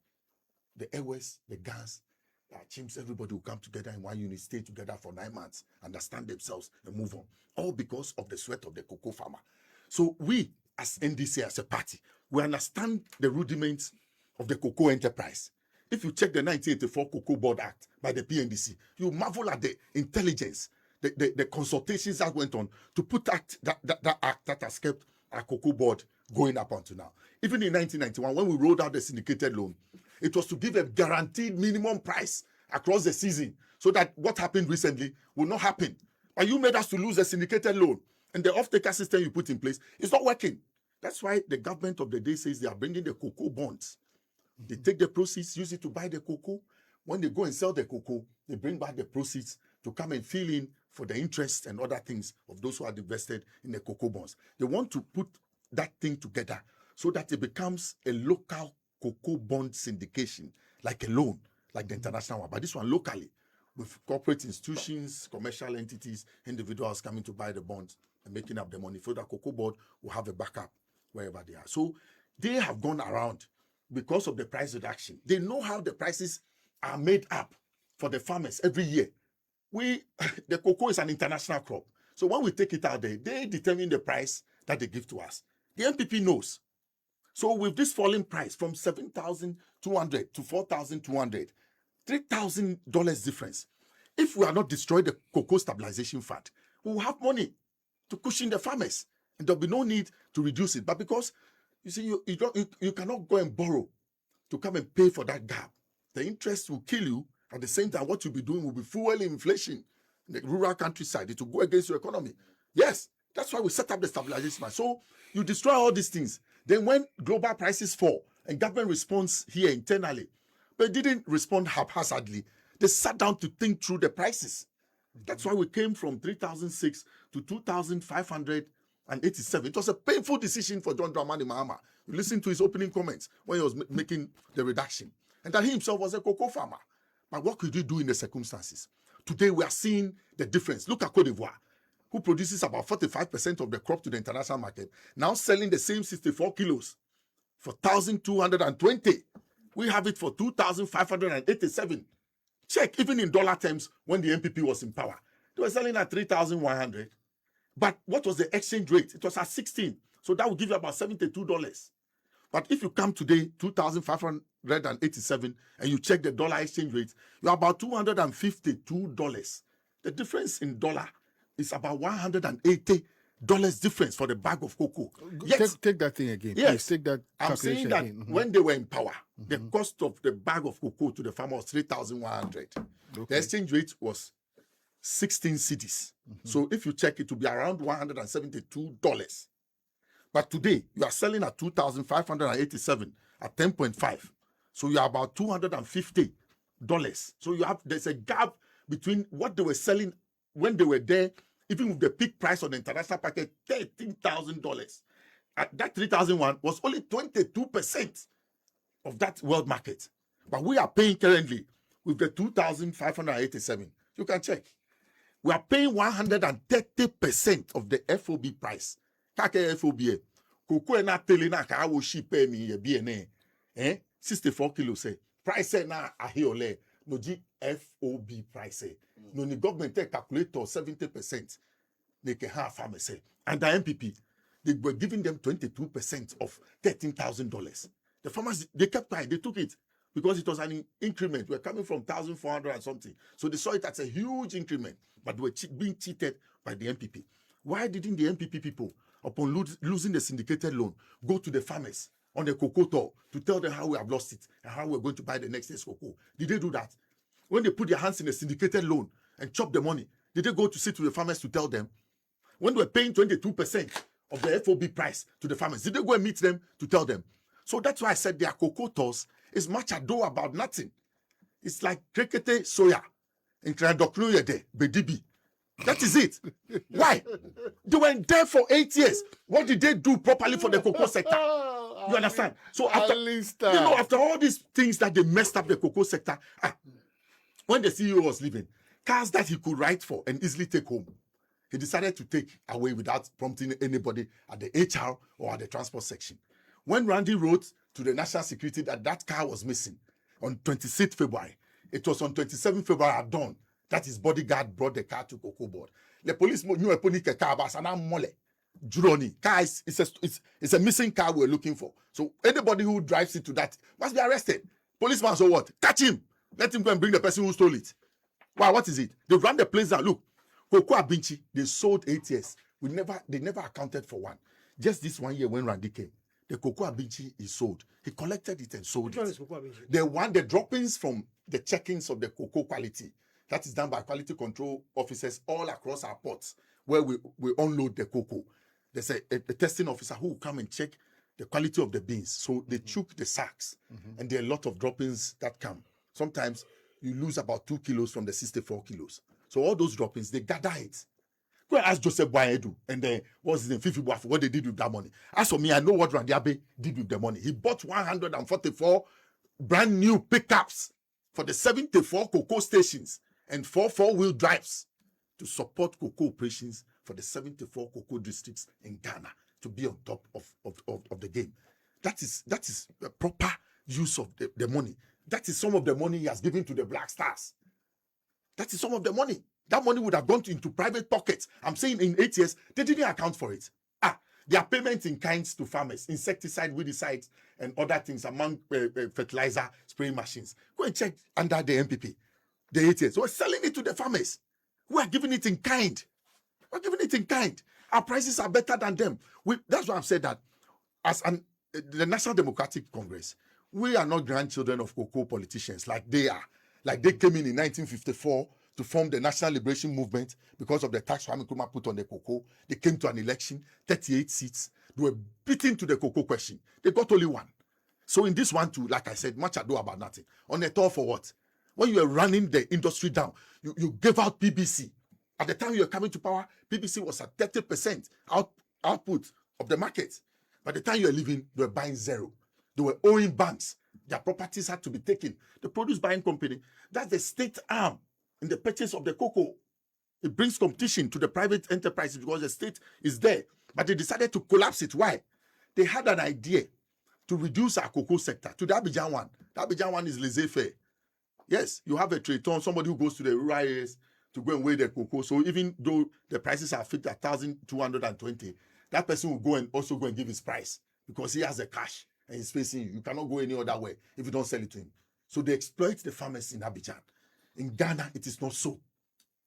S4: The Ewes, the Gans, the Achims, everybody will come together in one unit, stay together for 9 months, understand themselves, and move on. All because of the sweat of the cocoa farmer. So we, as NDC, as a party, we understand the rudiments of the cocoa enterprise. If you check the 1984 Cocoa Board Act by the PNDC, you marvel at the intelligence, the consultations that went on to put that act that has kept our cocoa board going up until now. Even in 1991, when we rolled out the syndicated loan, it was to give a guaranteed minimum price across the season so that what happened recently will not happen. But you made us to lose a syndicated loan, and the off-taker system you put in place is not working. That's why the government of the day says they are bringing the cocoa bonds. They take the proceeds, use it to buy the cocoa. When they go and sell the cocoa, they bring back the proceeds to come and fill in for the interest and other things of those who are invested in the cocoa bonds. They want to put that thing together so that it becomes a local cocoa bond syndication, like a loan, like the international one. But this one locally, with corporate institutions, commercial entities, individuals coming to buy the bonds and making up the money so that cocoa board will have a backup wherever they are. So they have gone around because of the price reduction. They know how the prices are made up for the farmers every year. The cocoa is an international crop. So when we take it out there, they determine the price that they give to us. The NPP knows. So with this falling price from $7,200 to $4,200, $3,000 difference. If we are not destroyed the cocoa stabilization fund, we will have money to cushion the farmers, and there'll be no need to reduce it. But because you see, you cannot go and borrow to come and pay for that gap. The interest will kill you. At the same time, what you'll be doing will be fueling inflation in the rural countryside. It will go against your economy. Yes, that's why we set up the stabilization fund. So you destroy all these things. Then when global prices fall and government responds here internally, but it didn't respond haphazardly. They sat down to think through the prices. That's why we came from 3,006 to 2,587. It was a painful decision for John Dramani Mahama. You listen to his opening comments when he was making the reduction. And that he himself was a cocoa farmer. But what could you do in the circumstances? Today we are seeing the difference. Look at Cote d'Ivoire, who produces about 45% of the crop to the international market, now selling the same 64 kilos for 1,220. We have it for 2,587. Check, even in dollar terms, when the NPP was in power, they were selling at 3,100. But what was the exchange rate? It was at 16. So that would give you about $72. But if you come today, 2,587, and you check the dollar exchange rate, you're about $252. The difference in dollar is about $180 difference for the bag of cocoa. Yes,
S1: Take that thing again.
S4: yes.
S1: Please take that
S4: I'm
S1: calculation
S4: saying that
S1: again.
S4: when they were in power, the cost of the bag of cocoa to the farmer was 3,100. The
S1: Okay.
S4: exchange rate was 16 cedis. So if you check, it will be around $172. But today, you are selling at 2,587 at 10.5. So you are about $250. So there's a gap between what they were selling when they were there, even with the peak price on the international market, $13,000. That 3,001 was only 22% of that world market. But we are paying currently with the 2,587. You can check. We are paying 130% of the FOB price. Kake FOB. Cocoa na tele na ka wo ship ni ye bi 64 kilos price na ahiole no gi FOB price. No ni government calculator 70%. They can have farmers say. And the MPP, they were giving them 22% of $13,000. The farmers, they kept quiet, they took it because it was an increment. We're coming from 1,400 and something. So they saw it as a huge increment, but they were being cheated by the MPP. Why didn't the MPP people, upon losing the syndicated loan, go to the farmers on the cocoa tour to tell them how we have lost it and how we're going to buy the next year's cocoa? Did they do that? When they put their hands in a syndicated loan and chop the money, did they go to sit with the farmers to tell them? When they were paying 22% of the FOB price to the farmers, did they go and meet them to tell them? So that's why I said their cocoa tours is much ado about nothing. It's like krekete soya in Kradokluye Bedibi. That is it. Why? They were there for 8 years. What did they do properly for the cocoa sector? You understand? So after all these things that they messed up the cocoa sector, when the CEO was leaving, cars that he could write for and easily take home, he decided to take away without prompting anybody at the HR or at the transport section. When Randy wrote to the National Security that car was missing on 26th February, it was on 27th February at dawn that his bodyguard brought the car to Cocoa Board. The police knew a ponique car, but mole. Juroni, car it's a missing car we're looking for. So anybody who drives it to that must be arrested. Policeman, so what? Catch him. Let him go and bring the person who stole it. Wow, what is it? They ran the place down. Look, Cocoa Abinchi, they sold 8 years. They never accounted for one. Just this 1 year when Randy came, the Cocoa Abinchi is sold. He collected it and sold
S2: Which one
S4: it.
S2: is Cocoa Abinchi?
S4: The droppings from the checkings of the cocoa quality, that is done by quality control officers all across our ports where we unload the cocoa. There's a testing officer who will come and check the quality of the beans. So they chook the sacks, and there are a lot of droppings that come. Sometimes you lose about 2 kilos from the 64 kilos. So all those droppings, they gather it. Go and ask Joseph Boyedu and then what's his name, Fifi Boafo, what they did with that money. As for me, I know what Randy Abe did with the money. He bought 144 brand new pickups for the 74 cocoa stations and 4 four-wheel drives to support cocoa operations for the 74 cocoa districts in Ghana to be on top of the game. That is a proper use of the money. That is some of the money he has given to the Black Stars. That is some of the money. That money would have gone into private pockets. I'm saying in 8 years, they didn't account for it. Their payments in kinds to farmers, insecticides, weedicides, and other things among fertilizer spraying machines. Go and check under the MPP, the 8 years. So we're selling it to the farmers. We are giving it in kind. We're giving it in kind. Our prices are better than them. That's why I've said that as the National Democratic Congress, we are not grandchildren of cocoa politicians like they are. Like they came in 1954 to form the National Liberation Movement because of the tax Kwame Nkrumah put on the cocoa. They came to an election, 38 seats. They were beaten to the cocoa question. They got only one. So in this one too, like I said, much ado about nothing. On a tour for what? When you were running the industry down, you gave out PBC. At the time you were coming to power, PBC was at 30% output of the market. By the time you were leaving, they were buying zero. They were owing banks. Their properties had to be taken. The produce buying company, that's the state arm in the purchase of the cocoa. It brings competition to the private enterprises because the state is there. But they decided to collapse it. Why? They had an idea to reduce our cocoa sector to the Abidjan one. The Abidjan one is laissez-faire. Yes, you have a traitor, somebody who goes to the rural areas to go and weigh the cocoa. So even though the prices are fixed at 1,220, that person will go and give his price because he has the cash and he's facing you. You cannot go any other way if you don't sell it to him. So they exploit the farmers in Abidjan. In Ghana, it is not so.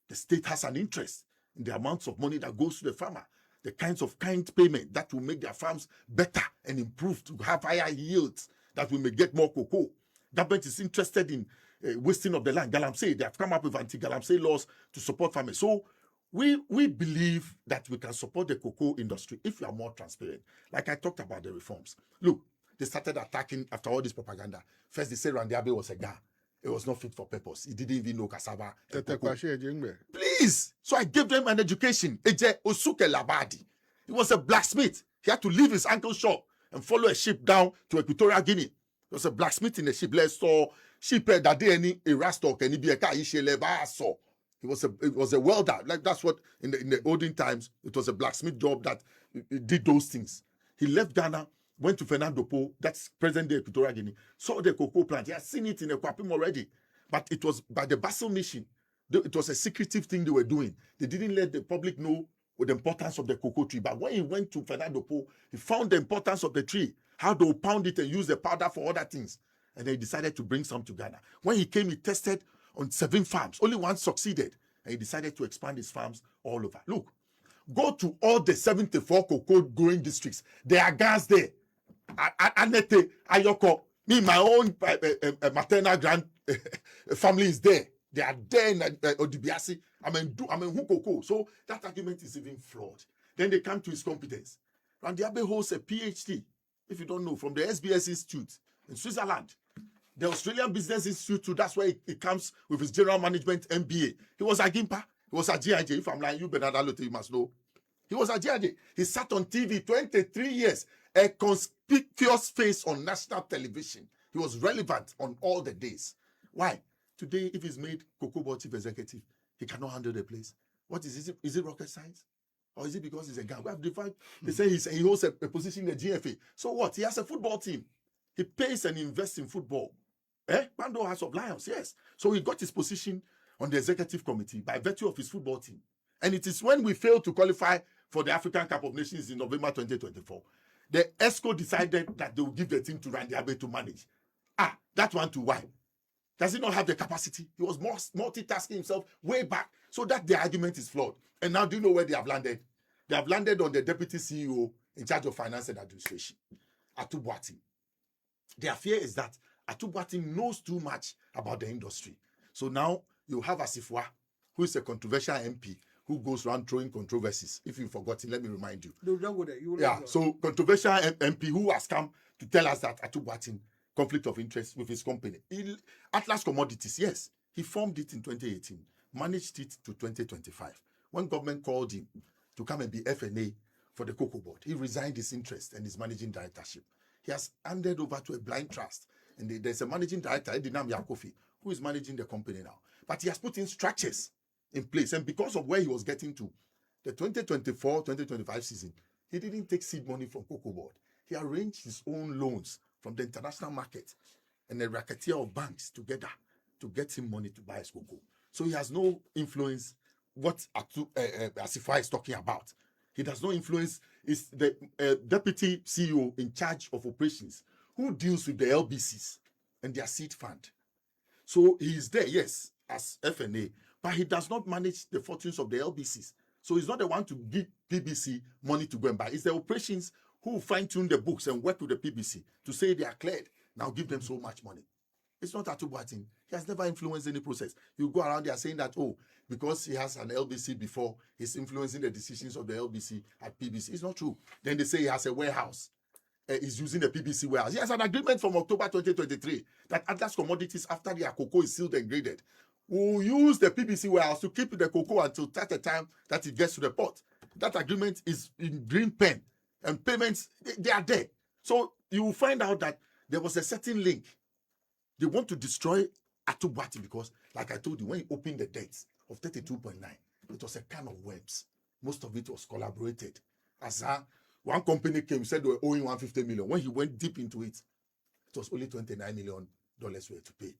S4: The state has an interest in the amounts of money that goes to the farmer, the kinds of payment that will make their farms better and improve to have higher yields, that we may get more cocoa. Government is interested in wasting of the land. Galamsey, they have come up with anti-Galamsey laws to support farmers. So we believe that we can support the cocoa industry if we are more transparent. Like I talked about the reforms. Look, they started attacking after all this propaganda. First, they said Randy Abe was a guy. It was not fit for purpose. He didn't even know cassava. Please. So I gave them an education. Eje Osuke Labadi. He was a blacksmith. He had to leave his uncle's shop and follow a ship down to Equatorial Guinea. He was a blacksmith in the ship. Let's saw ship that day any erastock and be a car. He was a welder. Like that's what in the olden times it was a blacksmith job that did those things. He left Ghana, went to Fernando Po, that's present day Equatorial Guinea, saw the cocoa plant. He had seen it in Equapim already, but it was by the Basel mission. It was a secretive thing they were doing. They didn't let the public know the importance of the cocoa tree. But when he went to Fernando Po, he found the importance of the tree, how they would pound it and use the powder for other things. And then he decided to bring some to Ghana. When he came, he tested on 7 farms. Only one succeeded. And he decided to expand his farms all over. Look, go to all the 74 cocoa growing districts. There are guys there. Anete, Ayoko, me, my own maternal grand family is there. They are there in Odibiasi. I mean, who cocoa? So that argument is even flawed. Then they come to his competence. Randy Abe holds a PhD, if you don't know, from the SBS Institute in Switzerland. The Australian Business Institute, too, that's where he comes with his general management MBA. He was at GIMPA. He was at GIJ. If I'm lying, you Bernard Alote, you must know. He was at GIJ. He sat on TV 23 years, a conspicuous face on national television. He was relevant on all the days. Why? Today, if he's made Cocoa Board chief executive, he cannot handle the place. What is it? Is it rocket science? Or is it because he's a guy? We have defined, they say he holds a position in the GFA. So what? He has a football team. He pays and invests in football. Bando House of Lions, yes. So he got his position on the executive committee by virtue of his football team. And it is when we failed to qualify for the African Cup of Nations in November 2024, the ESCO decided that they will give the team to Randy Abe to manage. That one to why? Does he not have the capacity? He was multitasking himself way back. So that the argument is flawed. And now do you know where they have landed? They have landed on the deputy CEO in charge of finance and administration, Atubuati. Their fear is that Atubuati knows too much about the industry. So now you have Asifwa, who is a controversial MP, who goes around throwing controversies. If you've forgotten, let me remind you.
S2: No, don't go there.
S4: So controversial MP who has come to tell us that Atubuati conflict of interest with his company. Atlas Commodities, yes, he formed it in 2018, managed it to 2025. When government called him to come and be FNA for the Cocoa Board, he resigned his interest and his managing directorship. He has handed over to a blind trust. And there's a managing director, Edinam Yakofi, who is managing the company now. But he has put in structures in place. And because of where he was getting to, the 2024-2025 season, he didn't take seed money from Cocoa Board. He arranged his own loans from the international market and a racketeer of banks together to get him money to buy his cocoa. So he has no influence what Asifai is talking about. He does not influence. Is the deputy CEO in charge of operations who deals with the LBCs and their seed fund. So he is there, yes, as FNA, but he does not manage the fortunes of the LBCs. So he's not the one to give PBC money to go and buy. It's the operations who fine-tune the books and work with the PBC to say they are cleared. Now give them so much money. It's not Atubuatin. He has never influenced any process. You go around there saying that, because he has an LBC before, he's influencing the decisions of the LBC at PBC. It's not true. Then they say he has a warehouse. He's using the PBC warehouse. He has an agreement from October 2023 that Atlas Commodities, after their cocoa is sealed and graded, will use the PBC warehouse to keep the cocoa until such a time that it gets to the port. That agreement is in green pen. And payments, they are there. So you will find out that there was a certain link. They want to destroy Atubuati because, like I told you, when you open the debts of 32.9, it was a can of worms. Most of it was collaborated. As one company came, said they were owing 150 million. When he went deep into it, it was only $29 million we had to pay.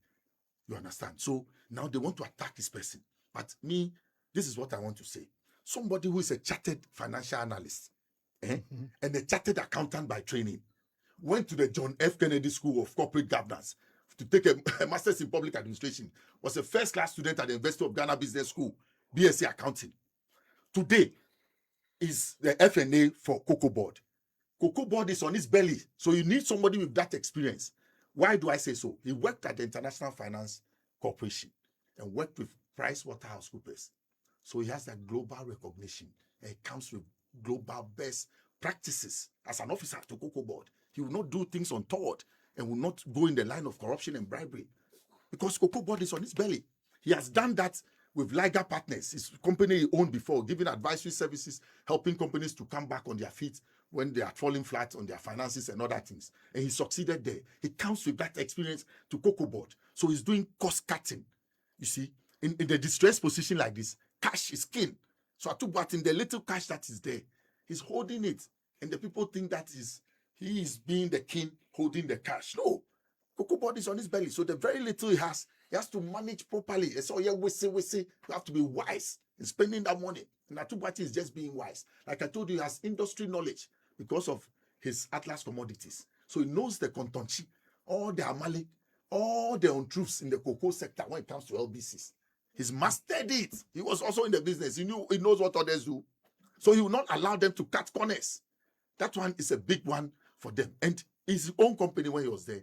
S4: You understand? So now they want to attack this person. But me, this is what I want to say. Somebody who is a chartered financial analyst, and a chartered accountant by training, went to the John F. Kennedy School of Corporate Governance to take a master's in public administration, was a first-class student at the University of Ghana Business School, BSc Accounting. Today is the FNA for Cocoa Board. Cocoa Board is on his belly, so you need somebody with that experience. Why do I say so? He worked at the International Finance Corporation and worked with PricewaterhouseCoopers. So he has that global recognition, and it comes with global best practices as an officer to Cocoa Board. He will not do things untoward and will not go in the line of corruption and bribery because Cocoa Board is on his belly. He has done that with Liger Partners, his company he owned before, giving advisory services, helping companies to come back on their feet when they are falling flat on their finances and other things. And he succeeded there. He comes with that experience to Cocoa Board. So he's doing cost cutting. You see, in the distressed position like this, cash is king. So Atubuatin, the little cash that is there, he's holding it. And the people think that he is being the king holding the cash. No. Cocoa Board is on his belly. So the very little he has to manage properly. And so, we say, you have to be wise in spending that money. And Atubuatin is just being wise. Like I told you, he has industry knowledge because of his Atlas commodities. So he knows the contonchi, all the amali, all the untruths in the cocoa sector when it comes to LBCs. He's mastered it. He was also in the business. He knows what others do. So he will not allow them to cut corners. That one is a big one for them. And his own company, when he was there,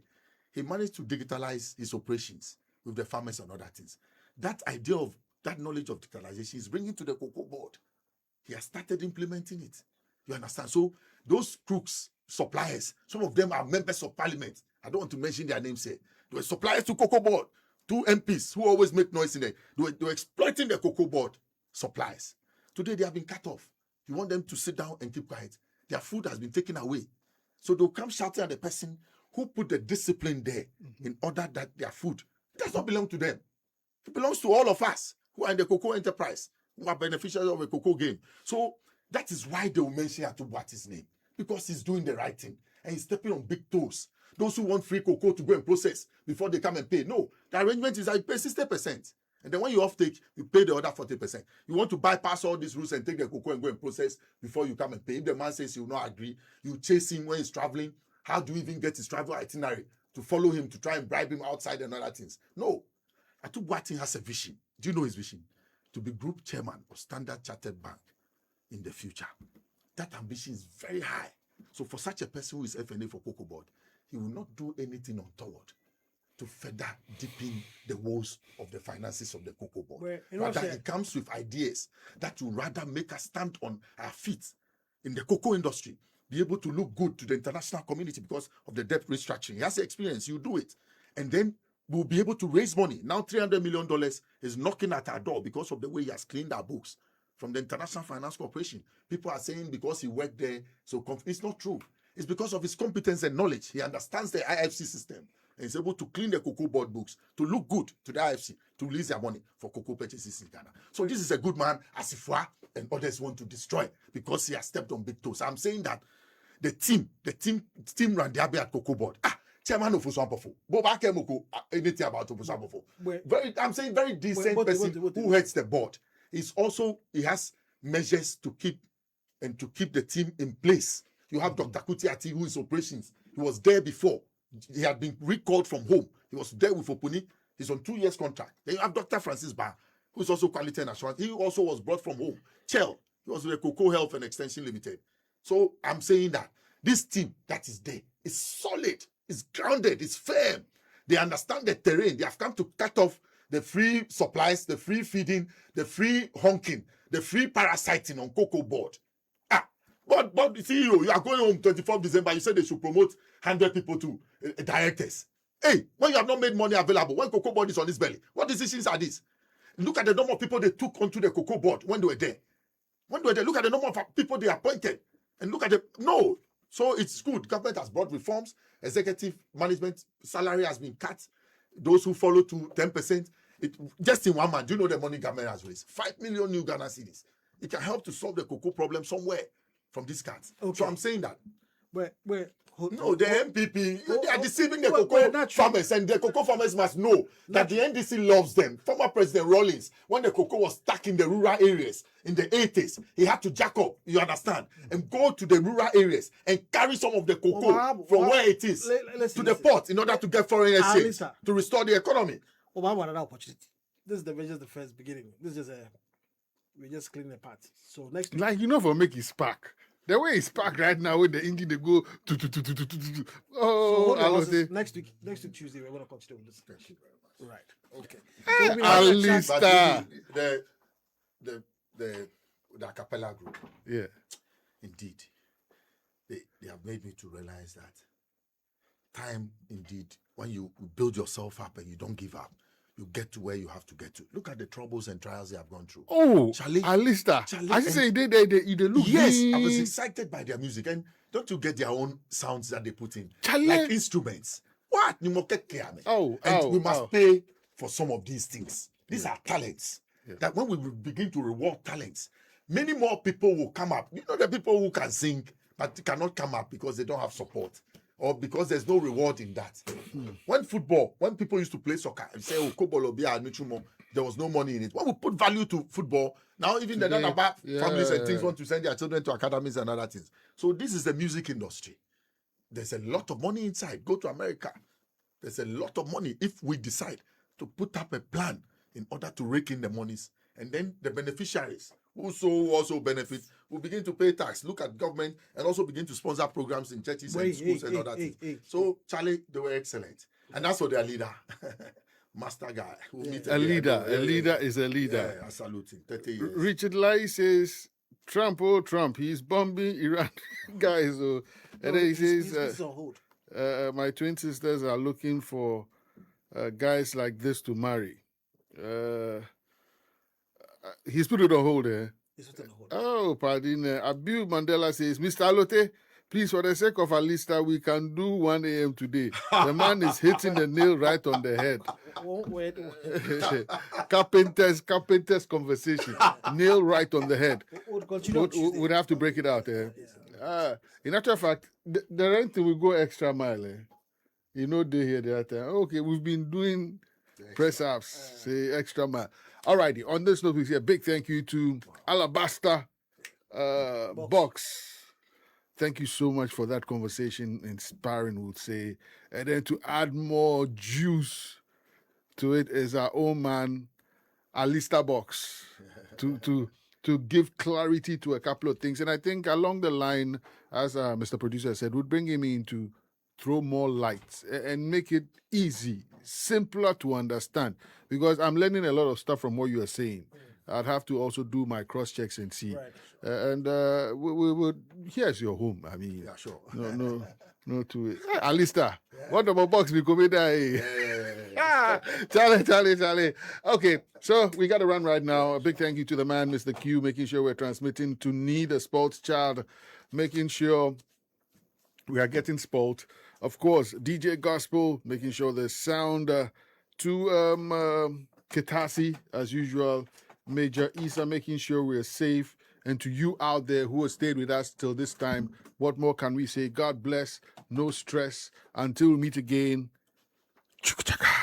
S4: he managed to digitalize his operations with the farmers and other things. That idea of that knowledge of digitalization is bringing to the Cocoa Board. He has started implementing it. You understand? So those crooks, suppliers, some of them are members of parliament. I don't want to mention their names here. They were suppliers to Cocoa Board, 2 MPs who always make noise in there. They were exploiting the Cocoa Board suppliers. Today they have been cut off. You want them to sit down and keep quiet. Their food has been taken away. So they'll come shouting at the person who put the discipline there in order that their food does not belong to them. It belongs to all of us who are in the cocoa enterprise, who are beneficiaries of a cocoa game. So that is why they will mention Atubuati's name, because he's doing the right thing and he's stepping on big toes. Those who want free cocoa to go and process before they come and pay. No, the arrangement is that you pay 60%. And then when you offtake, you pay the other 40%. You want to bypass all these rules and take the cocoa and go and process before you come and pay. If the man says he will not agree, you chase him when he's traveling. How do you even get his travel itinerary to follow him, to try and bribe him outside and other things? No. Atubuatin has a vision. Do you know his vision? To be group chairman of Standard Chartered Bank in the future. That ambition is very high. So for such a person who is FNA for Cocoa Board, he will not do anything untoward to further deepen the woes of the finances of the Cocoa Board. Rather, he comes with ideas that will rather make us stand on our feet in the cocoa industry, be able to look good to the international community because of the debt restructuring. He has the experience, you do it. And then we'll be able to raise money. Now $300 million is knocking at our door because of the way he has cleaned our books from the International Finance Corporation. People are saying because he worked there, so it's not true. It's because of his competence and knowledge. He understands the IFC system and is able to clean the Cocoa Board books to look good to the IFC, to release their money for cocoa purchases in Ghana. So this is a good man, Asifua, and others want to destroy because he has stepped on big toes. I'm saying that the team Randiabe at Cocoa Board, chairman of Osuampofo, Boba Kemoko, anything about Osuampofo. I'm saying very decent person who heads the board. He has measures to keep the team in place. You have Dr. Kutiati, who is operations. He was there before. He had been recalled from home. He was there with Opuni. He's on 2 years contract. Then you have Dr. Francis Ba, who is also quality and assurance. He also was brought from home. Chell, he was with Cocoa Health and Extension Limited. So I'm saying that this team that is there is solid, is grounded, is firm. They understand the terrain. They have come to cut off the free supplies, the free feeding, the free honking, the free parasiting on Cocoa Board. But CEO, you are going home 24th December. You said they should promote 100 people to directors. Hey, when you have not made money available, when Cocoa Board is on its belly, what decisions are these? Look at the number of people they took onto the Cocoa Board when they were there. Look at the number of people they appointed. And look at no. So it's good. Government has brought reforms. Executive management salary has been cut. Those who follow to 10%. Just in 1 month, do you know the money government has raised? 5 million new Ghana cedis. It can help to solve the cocoa problem somewhere from these cuts. Okay. So I'm saying that.
S2: Wait,
S4: No, the MPP, they are deceiving the
S2: well,
S4: cocoa
S2: not true.
S4: farmers, and the cocoa farmers must know that the NDC loves them. Former President Rawlings, when the cocoa was stuck in the rural areas in the 80s, he had to jack up, you understand, and go to the rural areas and carry some of the cocoa from where it is to the port in order to get foreign exchange
S2: Listen.
S4: to restore the economy.
S2: Obama had another opportunity. This is just the first beginning. This is we're just cleaning the party. So next week,
S1: Like, for make it spark. The way it's spark right now with the engine, they go
S2: hold on,
S1: Alote.
S2: next week Tuesday, we're going to continue with this.
S4: Thank you very much.
S2: Right. Okay. So we have a
S1: Alistair.
S2: chat-
S4: But the a cappella group,
S1: Yeah.
S4: indeed, they have made me to realize that time, indeed, when you build yourself up and you don't give up, you get to where you have to get to. Look at the troubles and trials they have gone through.
S1: Oh,
S4: Charlie-
S1: Alistair.
S4: Charlie
S1: As you say, they look
S4: Yes,
S1: big.
S4: I was excited by their music. And don't you get their own sounds that they put in?
S1: Charlie-
S4: Like instruments. What? And we must
S1: oh.
S4: pay for some of these things. These are talents. That when we begin to reward talents, many more people will come up. You know, the people who can sing, but cannot come up because they don't have support. Or because there's no reward in that. When people used to play soccer and say, there was no money in it. When we put value to football, now even the
S1: Today,
S4: other families and
S1: yeah.
S4: things want to send their children to academies and other things. So this is the music industry. There's a lot of money inside. Go to America. There's a lot of money if we decide to put up a plan in order to rake in the monies. And then the beneficiaries who also benefit will begin to pay tax, look at government, and also begin to sponsor programs in churches and schools and other things. So, Charlie, they were excellent. And that's for their leader, master guy. Who meet
S1: A leader. A leader is a leader.
S4: Yeah, I salute him. 30 years.
S1: Richard Lai says, Trump, he's bombing Iran guys. And then he
S2: he's
S1: says,
S2: on hold.
S1: my twin sisters are looking for guys like this to marry. He's put it on hold there.
S2: He's put on hold.
S1: Oh, pardon. Abu Mandela says, Mr. Alote, please, for the sake of Alistair, we can do 1 a.m. today. The man is hitting the nail right on the head.
S2: Wait.
S1: Carpenter's conversation. Nail right on the head.
S2: We'll continue on Tuesday.
S1: We'd have to break it out. In actual fact, the rent will go extra mile. They hear that. Okay, we've been doing press ups, say extra mile. All righty. On this note, we say a big thank you to Alabaster Box. Thank you so much for that conversation. Inspiring, we'll say. And then to add more juice to it is our own man, Alistair Box, to give clarity to a couple of things. And I think along the line, as Mr. Producer said, we'd bring him in to throw more light and make it easy, simpler to understand. Because I'm learning a lot of stuff from what you are saying. I'd have to also do my cross checks and see.
S2: Right.
S1: We would. Here's your home. I mean,
S4: Yeah, sure.
S1: no to it. Hey, Alistair, what about box? We come Charlie. Okay, so we got to run right now. A big thank you to the man, Mr. Q, making sure we're transmitting to Need a Sports Child, making sure we are getting sport. Of course, DJ Gospel, making sure there's sound to Kitasi, as usual. Major Isa, making sure we're safe. And to you out there who have stayed with us till this time, what more can we say? God bless, no stress. Until we meet again. Chukachaka.